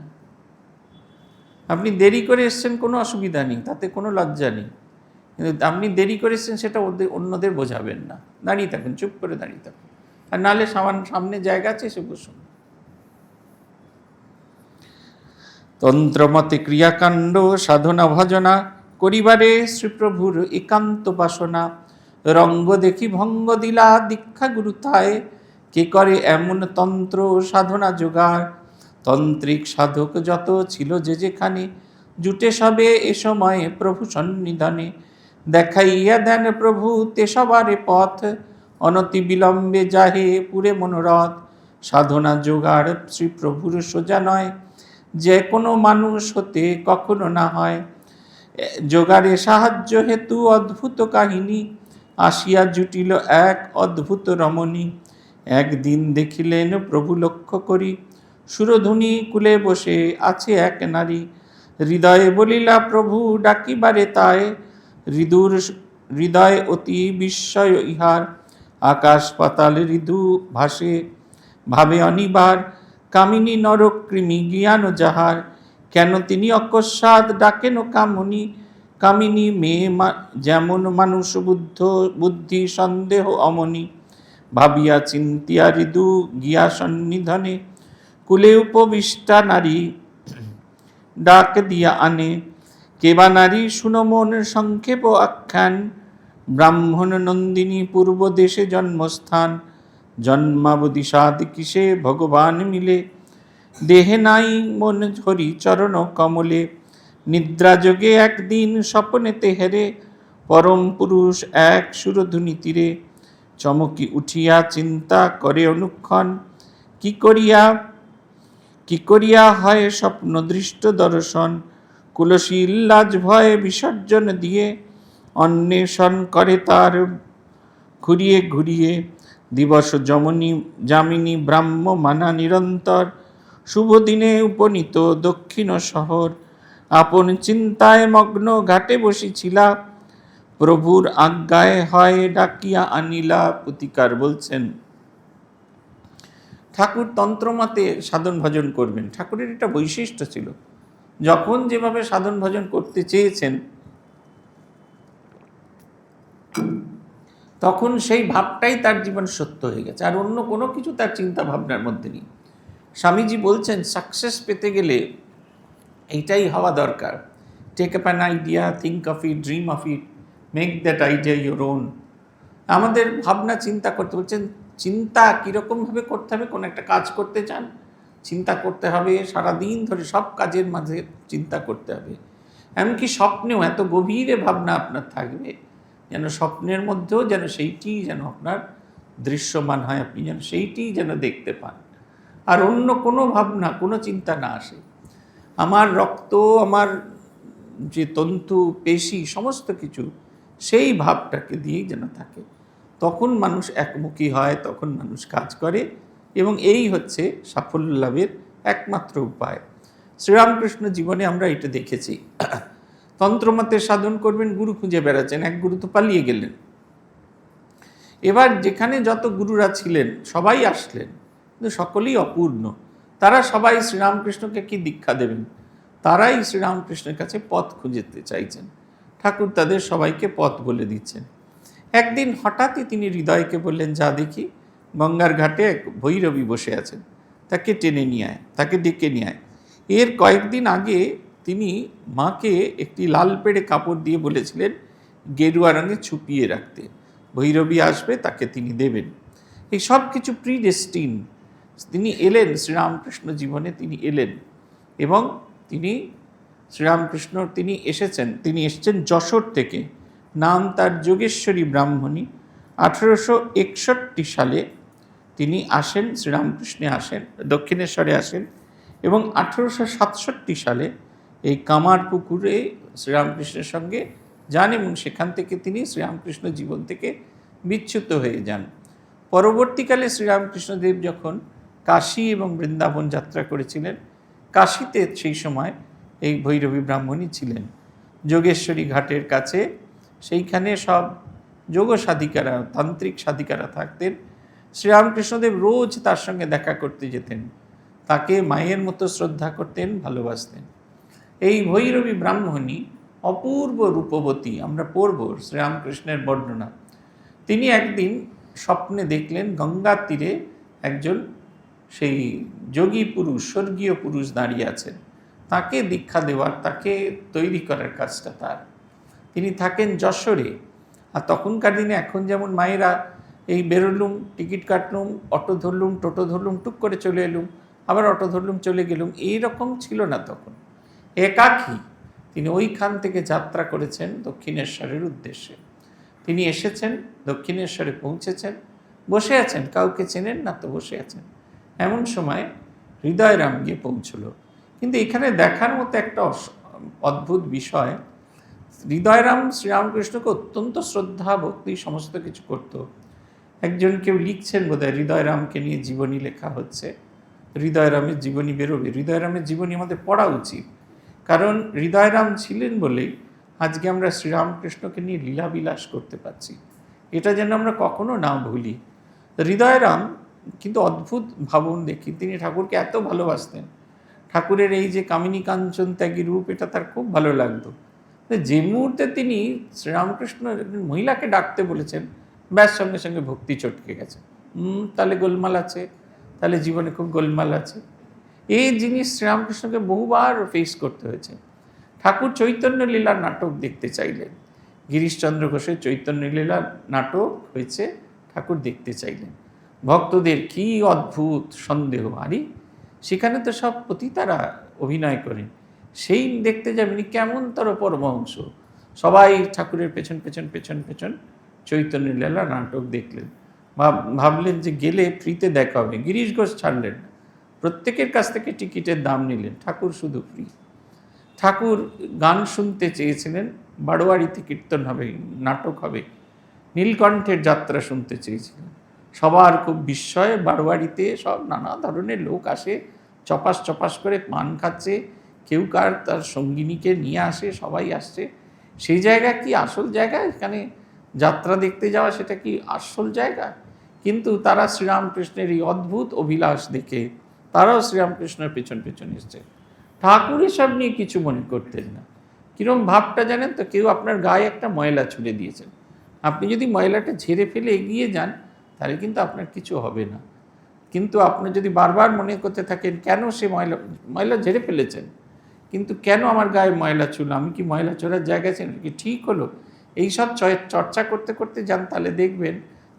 আপনি দেরি করে এসছেন কোনো অসুবিধা নেই, তাতে কোনো লজ্জা নেই, কিন্তু আপনি দেরি করে এসছেন সেটা অন্যদের বোঝাবেন না। দাঁড়িয়ে থাকুন, চুপ করে দাঁড়িয়ে থাকুন, আর নাহলে সামনে জায়গা আছে এসে বসুন। তন্ত্রমতে ক্রিয়াকাণ্ড সাধনা ভজনা করিবারে শ্রীপ্রভুর একান্ত বাসনা। রঙ্গ দেখি ভঙ্গ দিলা দীক্ষা গুরুতায়, কে করে এমন তন্ত্র সাধনা জোগাড়। তন্ত্রিক সাধক যত ছিল যে যেখানে, জুটে সবে এ সময়ে প্রভু সন্নিধানে। দেখাইয়া দেন প্রভু তে সবারে পথ, অনতি বিলম্বে যাহে পুরে মনোরথ। সাধনা জোগাড় শ্রীপ্রভুর সোজা নয়, যে কোনো মানুষ হতে কখনো না হয়। জোগাড়ে সাহায্য হেতু অদ্ভুত কাহিনী, আসিয়া জুটিল এক অদ্ভুত রমণী। একদিন দেখিলেন প্রভু লক্ষ্য করি, সুরধুনী কুলে বসে আছে এক নারী। হৃদয়ে বলিলা প্রভু ডাকিবারে তাই, হৃদয় অতি বিস্ময় ইহার। আকাশ পাতাল ঋদু ভাসে ভাবে অনিবার, কামিনী নরকৃমি জ্ঞান যাহার। কেন তিনি অকস্মাৎ ডাকেন কামনী, কামিনী মেয়ে যেমন মানুষ বুদ্ধি সন্দেহ অমনি। ভাবিয়া চিন্তিয়া ঋদু গিয়া সন্নিধানে, কুলে উপবিষ্টা নারী ডাক দিয়া আনে। কেবা নারী শুনো মন সংক্ষেপ আখ্যান, ব্রাহ্মণ নন্দিনী পূর্ব দেশে জন্মস্থান। জন্মাবধি সাদ কিসে ভগবান মিলে, দেহে নাই মন হরি চরণ কমলে। নিদ্রা যোগে একদিন স্বপ্নেতে হেরে, পরম পুরুষ এক সুরধুনী তীরে। চমকি উঠিয়া চিন্তা করে অনুক্ষণ, কি করিয়া হয় স্বপ্ন দৃষ্ট দর্শন। কুলশীল লাজ ভয়ে বিসর্জন দিয়ে অন্বেষণ করে তার ঘুরিয়ে ঘুরিয়ে। দিবস যামিনী ব্রাহ্ম মানা নিরন্তর, শুভ দিনে উপনীত দক্ষিণ শহর। আপন চিন্তায় মগ্ন ঘাটে বসিছিলা, প্রভুর আজ্ঞায় হয় ডাকিয়া আনিলা। পুতিকার বলছেন ঠাকুর তন্ত্রমতে সাধন ভজন করবেন। ঠাকুরের এটা বৈশিষ্ট্য ছিল, যখন যেভাবে সাধন ভজন করতে চেয়েছেন তখন সেই ভাবটাই তার জীবন সত্য হয়ে গেছে, আর অন্য কোনো কিছু তার চিন্তা ভাবনার মধ্যে নেই। স্বামীজি বলছেন সাকসেস পেতে গেলে এইটাই হওয়া দরকার। Take up an idea, think of it, dream of it, make that idea your own. আমাদের ভাবনা চিন্তা করতে বলছেন, চিন্তা কীরকমভাবে করতে হবে। কোনো একটা কাজ করতে চান, চিন্তা করতে হবে, সারাদিন ধরে সব কাজের মাঝে চিন্তা করতে হবে। এমনকি স্বপ্নেও এত গভীরে ভাবনা আপনার থাকবে যেন স্বপ্নের মধ্যেও যেন সেইটি যেন আপনার দৃশ্যমান হয়, আপনি যেন সেইটি যেন দেখতে পান, আর অন্য কোনো ভাবনা কোনো চিন্তা না আসে। আমার রক্ত, আমার যে তন্তু পেশি সমস্ত কিছু সেই ভাবটাকে দিয়েই যেন থাকে। তখন মানুষ একমুখী হয়, তখন মানুষ কাজ করে, এবং এই হচ্ছে সাফল্য লাভের একমাত্র উপায়। শ্রীরামকৃষ্ণ জীবনে আমরা এটা দেখেছি। তন্ত্রমতে সাধন করবেন, গুরু খুঁজে বেড়াচ্ছেন, এক গুরু তো পালিয়ে গেলেন। এবার যেখানে যত গুরুরা ছিলেন সবাই আসলেন, কিন্তু সকলেই অপূর্ণ। তারা সবাই শ্রীরামকৃষ্ণকে কি দীক্ষা দেবেন? তারাই শ্রীরামকৃষ্ণের কাছে পথ খুঁজতে চাইছেন। ঠাকুর তাদের সবাইকে পথ বলে দিচ্ছেন। একদিন হঠাৎই তিনি হৃদয়কে বললেন, যা দেখি গঙ্গার ঘাটে এক ভৈরবী বসে আছেন, তাকে টেনে নিয়ে আয়, তাকে ডেকে নিয়ে আয়। এর কয়েকদিন আগে তিনি মাকে একটি লাল পেড়ে কাপড় দিয়ে বলেছিলেন গেরুয়া রঙে ছুপিয়ে রাখতে। ভৈরবী আসবে, তাকে তিনি দেবেন। এই সব কিছু প্রিডেস্টিন। তিনি এলেন শ্রীরামকৃষ্ণ জীবনে, তিনি এলেন, এবং তিনি শ্রীরামকৃষ্ণ তিনি এসেছেন যশোর থেকে। নাম তার যোগেশ্বরী ব্রাহ্মণী। 1861 সালে তিনি আসেন, শ্রীরামকৃষ্ণে আসেন, দক্ষিণেশ্বরে আসেন, এবং 1867 সালে এই কামারপুকুরে শ্রীরামকৃষ্ণের সঙ্গে যান, এবং সেখান থেকে তিনি শ্রীরামকৃষ্ণ জীবন থেকে বিচ্যুত হয়ে যান। পরবর্তীকালে শ্রীরামকৃষ্ণদেব যখন কাশী এবং বৃন্দাবন যাত্রা করেছিলেন, কাশীতে সেই সময় এই ভৈরবী ব্রাহ্মণী ছিলেন যোগেশ্বরী ঘাটের কাছে। সেইখানে সব যোগ সাধিকারা, তান্ত্রিক সাধিকারা থাকতেন। শ্রীরামকৃষ্ণদেব রোজ তার সঙ্গে দেখা করতে যেতেন, তাকে মায়ের মতো শ্রদ্ধা করতেন, ভালোবাসতেন। এই ভৈরবী ব্রাহ্মণী অপূর্ব রূপবতী। আমরা পড়ব শ্রীরামকৃষ্ণের বর্ণনা। তিনি একদিন স্বপ্নে দেখলেন গঙ্গার তীরে একজন সেই যোগী পুরুষ, স্বর্গীয় পুরুষ দাঁড়িয়ে আছেন, তাকে দীক্ষা দেওয়ার, তাকে তৈরি করার কাজটা তার। তিনি থাকেন যশোরে। আর তখনকার দিনে এখন যেমন মায়েরা এই বেরোলুম, টিকিট কাটলুম, অটো ধরলুম, টোটো ধরলুম, টুক করে চলে এলুম, আবার অটো ধরলুম, চলে গেলুম, এইরকম ছিল না তখন। একাকী তিনি ওইখান থেকে যাত্রা করেছেন দক্ষিণেশ্বরের উদ্দেশ্যে। তিনি এসেছেন, দক্ষিণেশ্বরে পৌঁছেছেন, বসে আছেন, কাউকে চেনেন না তো বসে আছেন। এমন সময় হৃদয়রাম গিয়ে পৌঁছল। কিন্তু এখানে দেখার মতো একটা অদ্ভুত বিষয়, হৃদয়রাম শ্রীরামকৃষ্ণকে অত্যন্ত শ্রদ্ধা ভক্তি সমস্ত কিছু করত। একজন কেউ লিখছেন বোধহয় হৃদয়রামকে নিয়ে জীবনী লেখা হচ্ছে, হৃদয়রামের জীবনী বেরোবে। হৃদয়রামের জীবনী আমাদের পড়া উচিত, কারণ হৃদয়রাম ছিলেন বলেই আজকে আমরা শ্রীরামকৃষ্ণকে নিয়ে লীলাবিলাস করতে পারছি। এটা যেন আমরা কখনো না ভুলি। হৃদয়রাম কিন্তু অদ্ভুত ভাবন দেখি, তিনি ঠাকুরকে এত ভালোবাসতেন। ঠাকুরের এই যে কামিনী কাঞ্চন ত্যাগী রূপ, এটা তার খুব ভালো লাগতো। যে মুহূর্তে তিনি শ্রীরামকৃষ্ণ মহিলাকে ডাকতে বলেছেন, ব্যাস সঙ্গে সঙ্গে ভক্তি চটকে গেছে। তাহলে গোলমাল আছে, তাহলে জীবনে খুব গোলমাল আছে। এই জিনিস শ্রীরামকৃষ্ণকে বহুবার ফেস করতে হয়েছে। ঠাকুর চৈতন্য লীলার নাটক দেখতে চাইলেন, গিরিশচন্দ্র ঘোষের চৈতন্য লীলার নাটক হয়েছে, ঠাকুর দেখতে চাইলেন। ভক্তদের কি অদ্ভুত সন্দেহ, আরে সেখানে তো সব পতিতারা অভিনয় করেন, সেই দেখতে যাবেন কেমন তর পরমহংস। সবাই ঠাকুরের পেছন পেছন পেছন পেছন চৈতন্য লীলা নাটক দেখলেন। ভাবলেন যে গেলে ফ্রিতে দেখা হবে, গিরিশ ঘোষ ছাড়লেন না, প্রত্যেকের কাছ থেকে টিকিটের দাম নিলেন, ঠাকুর শুধু ফ্রি। ঠাকুর গান শুনতে চেয়েছিলেন, বারোয়ারিতে কীর্তন হবে, নাটক হবে, নীলকণ্ঠের যাত্রা শুনতে চেয়েছিলেন। সবার খুব বিস্ময়, বারোয়ারিতে সব নানা ধরনের লোক আসে, চপাস চপাস করে পান খাচ্ছে, কেউ কার তার সঙ্গিনীকে নিয়ে আসে, সবাই আসছে। সেই জায়গা কি আসল জায়গা? এখানে যাত্রা দেখতে যাওয়া সেটা কি আসল জায়গা? কিন্তু তারা শ্রীরামকৃষ্ণের এই অদ্ভুত অভিলাষ দেখে তারাও শ্রীরামকৃষ্ণের পেছন পেছন এসছে। ঠাকুর এসব নিয়ে কিছু মনে করতেন না। কীরকম ভাবটা জানেন তো? কেউ আপনার গায়ে একটা ময়লা ছুঁড়ে দিয়েছেন, আপনি যদি ময়লাটা ঝেড়ে ফেলে এগিয়ে যান তাহলে কিন্তু আপনার কিছু হবে না। কিন্তু আপনি যদি বারবার মনে করতে থাকেন কেন সে ময়লা ঝেড়ে ফেলেছেন, কিন্তু কেন আমার গায়ে ময়লা ছুঁড়ল, আমি কি ময়লা ছোড়ার জায়গা ছিল কি, ঠিক হলো, এইসব চর্চা করতে করতে যান, তাহলে দেখবেন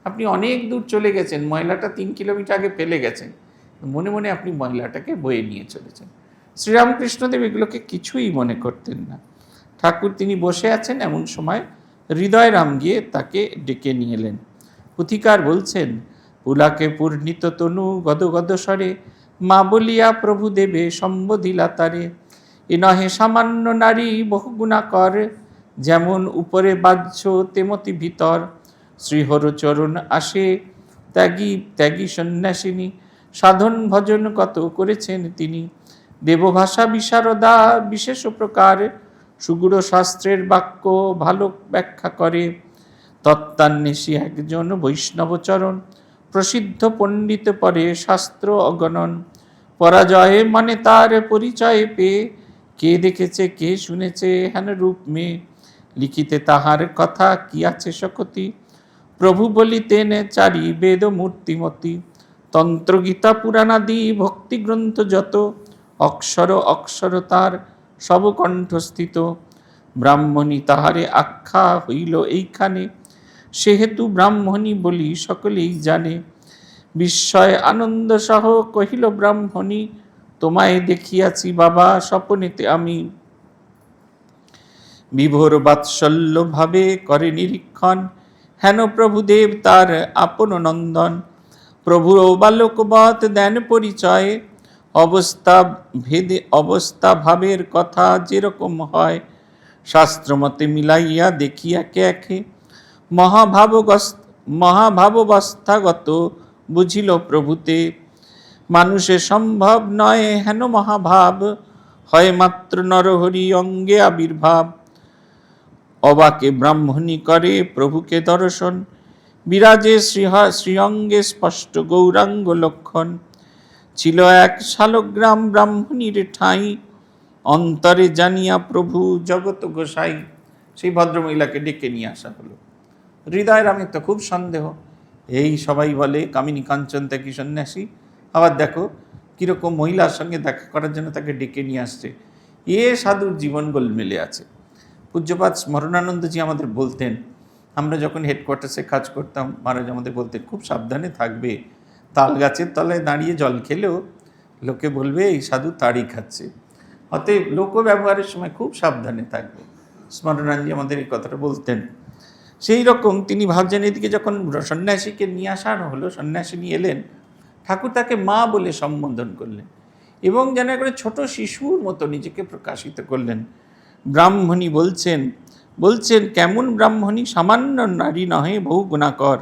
আপনি অনেক দূর চলে গেছেন, ময়লাটা 3 কিলোমিটার আগে ফেলে গেছেন, মনে মনে আপনি ময়লাটাকে বয়ে নিয়ে চলেছেন। শ্রীরামকৃষ্ণদেব এগুলোকে কিছুই মনে করতেন না। ঠাকুর তিনি বসে আছেন, এমন সময় হৃদয়রাম গিয়ে তাকে ডেকে নিয়ে এলেন। পুথিকার বলছেন, পুলাকে পূর্ণিত তনু গদ গদ স্বরে মা বলিয়া প্রভু দেবে সম্বোধিলা তারে। এ নহে সামান্য নারী বহুগুণা কর, যেমন উপরে বাহ্য তেমতি ভিতর। শ্রীহর চরণ আসে ত্যাগী সন্ন্যাসিনী, সাধন ভজন কত করেছেন তিনি। দেবভাষা বিশারদা বিশেষ প্রকার, সুগুড় শাস্ত্রের বাক্য ভালো ব্যাখ্যা করে। তত্ত্বান্বেষী একজন বৈষ্ণবচরণ, প্রসিদ্ধ পণ্ডিত পরে শাস্ত্র অগণন। পরাজয়ে মানে তার পরিচয় পেয়ে, কে দেখেছে কে শুনেছে হেন রূপ মেয়ে। লিখিতে তাহার কথা কি আছে শকতি, প্রভু বলিতেন চারি বেদ মূর্তিমতি। তন্ত্রগীতা পুরাণাদি ভক্তিগ্রন্থ যত, অক্ষর অক্ষর তার সব কণ্ঠস্থিত। ব্রাহ্মণী তাহারে আখ্যা হইল এইখানে, সেহেতু ব্রাহ্মণী বলি সকলেই জানে। বিস্ময় আনন্দ সহ কহিল ব্রাহ্মণী, তোমায় দেখিয়াছি বাবা স্বপনেতে আমি। বিভোর বাৎসল্য ভাবে করে নিরীক্ষণ, হেন প্রভুদেব তার আপন নন্দন। প্রভুর বালকবৎ দেন পরিচয়, অবস্থা ভাবের কথা যেরকম হয়। শাস্ত্রমতে মিলাইয়া দেখিয়া একে, মহাভাববস্থাগত বুঝিল প্রভুতে। মানুষে সম্ভব নয় হেন মহাভাব, হয় মাত্র নরহরি অঙ্গে আবির্ভাব। অবাকে ব্রাহ্মণী করে প্রভুকে দর্শন, বিরাজে শ্রীঅঙ্গে স্পষ্ট গৌরাঙ্গ লক্ষণ। ছিল এক শালগ্রাম ব্রাহ্মণীর ঠাঁই, অন্তরে জানিয়া প্রভু জগত গোসাই। সেই ভদ্রমহিলাকে ডেকে নিয়ে আসা হলো। হৃদয়রামের তো খুব সন্দেহ, এই সবাই বলে কামিনী কাঞ্চন ত্যাগী সন্ন্যাসী, আবার দেখো কীরকম মহিলার সঙ্গে দেখা করার জন্য তাকে ডেকে নিয়ে আসছে, এ সাধুর জীবন গোলমেলে আছে। পূজ্যপাদ স্মরণানন্দজি আমাদের বলতেন, আমরা যখন হেডকোয়ার্টার্সে কাজ করতাম, মহারাজ আমাদের বলতেন খুব সাবধানে থাকবে, তাল গাছের তলায় দাঁড়িয়ে জল খেলেও লোকে বলবে এই সাধু তাড়ি খাচ্ছে, অতএব লোক ব্যবহারের সময় খুব সাবধানে থাকবে। স্মরণানন্দজি আমাদের এই কথাটা বলতেন। সেই রকম তিনি ভাবছেন, এদিকে যখন সন্ন্যাসীকে নিয়ে আসা হলো, সন্ন্যাসী নিয়ে এলেন, ঠাকুর তাকে মা বলে সম্বোধন করলেন এবং যেন করে ছোট শিশুর মতো নিজেকে প্রকাশিত করলেন। ব্রাহ্মণী বলছেন কেমন ব্রাহ্মণী, সামান্য নারী নহে বহু গুণাকর,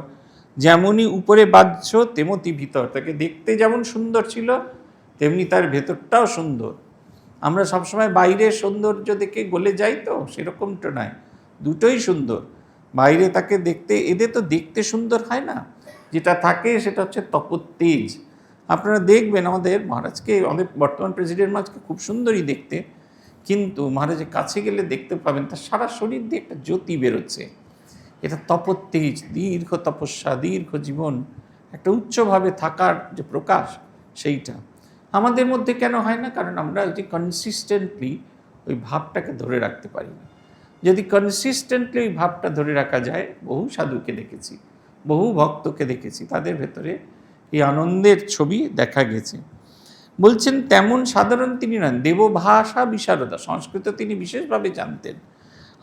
যেমনই উপরে বাহ্য তেমতি ভিতর। তাকে দেখতে যেমন সুন্দর ছিল তেমনি তার ভেতরটাও সুন্দর। আমরা সবসময় বাইরের সৌন্দর্য দেখে গলে যাই, তো সেরকমটা নয়, দুটোই সুন্দর। বাইরে তাকে দেখতে, এদের তো দেখতে সুন্দর হয় না, যেটা থাকে সেটা হচ্ছে তপোতেজ। আপনারা দেখবেন আমাদের মহারাজকে, আমাদের বর্তমান প্রেসিডেন্ট মহারাজকে খুব সুন্দরই দেখতে, কিন্তু মহারাজের কাছে গেলে দেখতে পাবেন তার সারা শরীর দিয়ে একটা জ্যোতি বেরোচ্ছে। এটা তপোতেজ, দীর্ঘ তপস্যা, দীর্ঘ জীবন, একটা উচ্চভাবে থাকার যে প্রকাশ, সেইটা আমাদের মধ্যে কেন হয় না? কারণ আমরা যে কনসিস্টেন্টলি ওই ভাবটাকে ধরে রাখতে পারি না। যদি কনসিস্টেন্টলি ওই ভাবটা ধরে রাখা যায়, বহু সাধুকে দেখেছি, বহু ভক্তকে দেখেছি, তাদের ভেতরে এই আনন্দের ছবি দেখা গেছে। বলছেন তেমন সাধারণ তিনি নন, দেবভাষা বিশারদা, সংস্কৃত তিনি বিশেষভাবে জানতেন।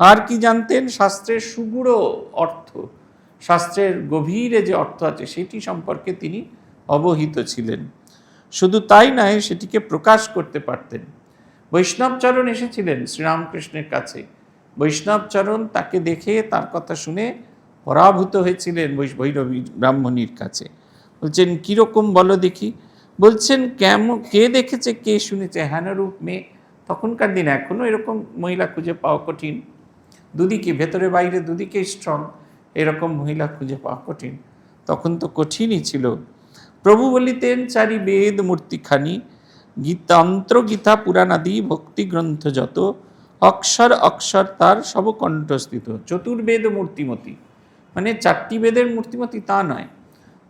আর কি জানতেন? শাস্ত্রের সুগূঢ় অর্থ, শাস্ত্রের গভীরে যে অর্থ আছে সেটি সম্পর্কে তিনি অবহিত ছিলেন। শুধু তাই নয়, সেটিকে প্রকাশ করতে পারতেন। বৈষ্ণবচরণ এসেছিলেন শ্রীরামকৃষ্ণের কাছে। বৈষ্ণবচরণ তাকে দেখে, তার কথা শুনে পরাভূত হয়েছিলেন ভৈরবী ব্রাহ্মণীর কাছে। বলছেন, কীরকম বলো দেখি? বলছেন, কেমন, কে দেখেছে, কে শুনেছে হেনরূপ মেয়ে? তখনকার দিনে, এখনও এরকম মহিলা খুঁজে পাওয়া কঠিন। দুদিকে, ভেতরে বাইরে দুদিকে স্ট্রং, এরকম মহিলা খুঁজে পাওয়া কঠিন। তখন তো কঠিনই ছিল। প্রভু বলিতেন, চারি বেদ মূর্তিখানি, গীতান্ত্র, গীতা, পুরাণাদি ভক্তিগ্রন্থ যত, অক্ষর অক্ষর তার সব কণ্ঠস্থিত। চতুর্বেদ মূর্তিমতী, মানে 4টি বেদের মূর্তিমতী তা নয়,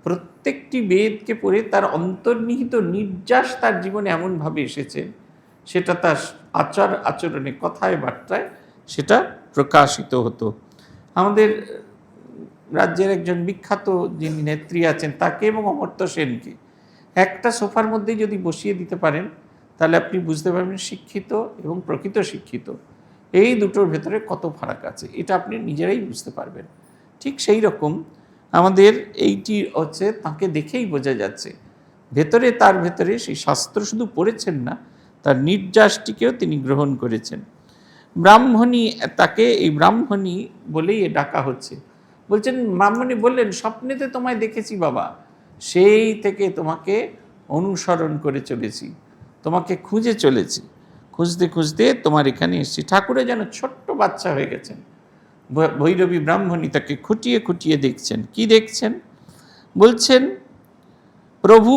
প্রত্যেকটি বেদকে পড়ে তার অন্তর্নিহিত নির্যাস তার জীবনে এমনভাবে এসেছে, সেটা তার আচার আচরণে, কথায় বার্তায় সেটা প্রকাশিত হতো। আমাদের রাজ্যের একজন বিখ্যাত যিনি নেত্রী আছেন, তাকে এবং অমর্ত্য সেনকে একটা সোফার মধ্যে যদি বসিয়ে দিতে পারেন, তাহলে আপনি বুঝতে পারবেন শিক্ষিত এবং প্রকৃত শিক্ষিত এই দুটোর ভেতরে কত ফারাক আছে। এটা আপনি নিজেরাই বুঝতে পারবেন। ঠিক সেই রকম আমাদের এইটি হচ্ছে, তাকে দেখেই বোঝা যাচ্ছে ভেতরে, তার ভেতরে সেই শাস্ত্র শুধু পড়েছেন না, তার নির্যাসটিকেও তিনি গ্রহণ করেছেন। ব্রাহ্মণী, তাকে এই ব্রাহ্মণী বলেই ডাকা হচ্ছে। বলছেন, ব্রাহ্মণী বললেন, স্বপ্নেতে তোমায় দেখেছি বাবা, সেই থেকে তোমাকে অনুসরণ করে চলেছি, তোমাকে খুঁজে চলেছি, খুঁজতে খুঁজতে তোমার এখানে এসেছি। ঠাকুরে যেন ছোট্ট বাচ্চা হয়ে গেছেন। ভৈরবী ব্রাহ্মণী তাকে খুঁটিয়ে খুঁটিয়ে দেখছেন। কি দেখছেন? বলছেন, প্রভু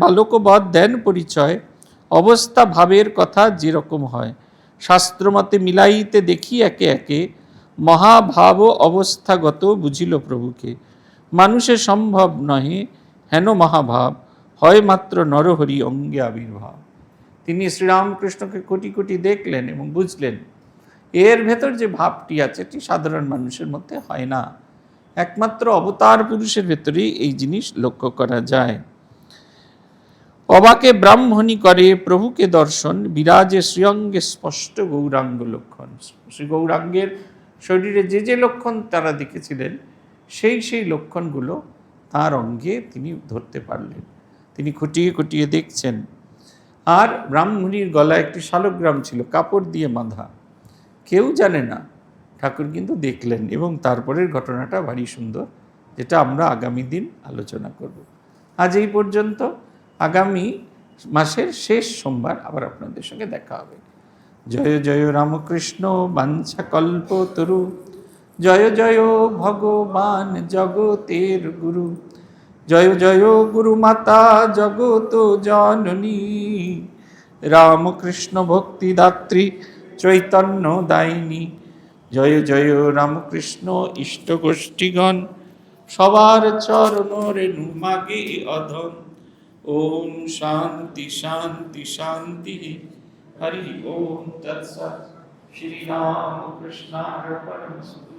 বালকবধ দেন পরিচয়, অবস্থা ভাবের কথা যেরকম হয়, শাস্ত্রমতে মিলাইতে দেখি একে একে, মহাভাব অবস্থাগত বুঝিল প্রভুকে। মানুষে সম্ভব নহে হেন মহাভাব, হয় মাত্র নরহরি অঙ্গে আবির্ভাব। তিনি শ্রীরামকৃষ্ণকে কোটি কোটি দেখলেন এবং বুঝলেন এর ভেতর যে ভাবটি আছে, এটি সাধারণ মানুষের মধ্যে হয় না, একমাত্র অবতার পুরুষের ভেতরেই এই জিনিস লক্ষ্য করা যায়। অবাকে ব্রাহ্মণী করে প্রভুকে দর্শন, বিরাজে শ্রীঅঙ্গে স্পষ্ট গৌরাঙ্গ লক্ষণ। শ্রী গৌরাঙ্গের শরীরে যে যে লক্ষণ তারা দেখেছিলেন, সেই সেই লক্ষণগুলো তার অঙ্গে তিনি ধরতে পারলেন। তিনি খুঁটিয়ে খুঁটিয়ে দেখছেন। আর ব্রাহ্মণীর গলায় একটি শালগ্রাম ছিল, কাপড় দিয়ে বাঁধা, কেউ জানে না, ঠাকুর কিন্তু দেখলেন। এবং তারপরের ঘটনাটা ভারী সুন্দর, যেটা আমরা আগামী দিন আলোচনা করব। আজ এই পর্যন্ত। আগামী মাসের শেষ সোমবার আবার আপনাদের সঙ্গে দেখা হবে। জয় জয় রামকৃষ্ণ বাঞ্ছা কল্পতরু, জয় জয় ভগবান জগতের গুরু, জয় জয় গুরু মাতা জগত জননী, রামকৃষ্ণ ভক্তিদাত্রী চৈতন্য দায়িনী। জয় জয় রামকৃষ্ণ ইষ্ট গোষ্ঠীগণ, সবার চরণ রেণু মাগে অধম। ওম শান্তি শান্তি শান্তি। হরি ওম তৎসৎ। শ্রী রামকৃষ্ণার্পণমস্তু।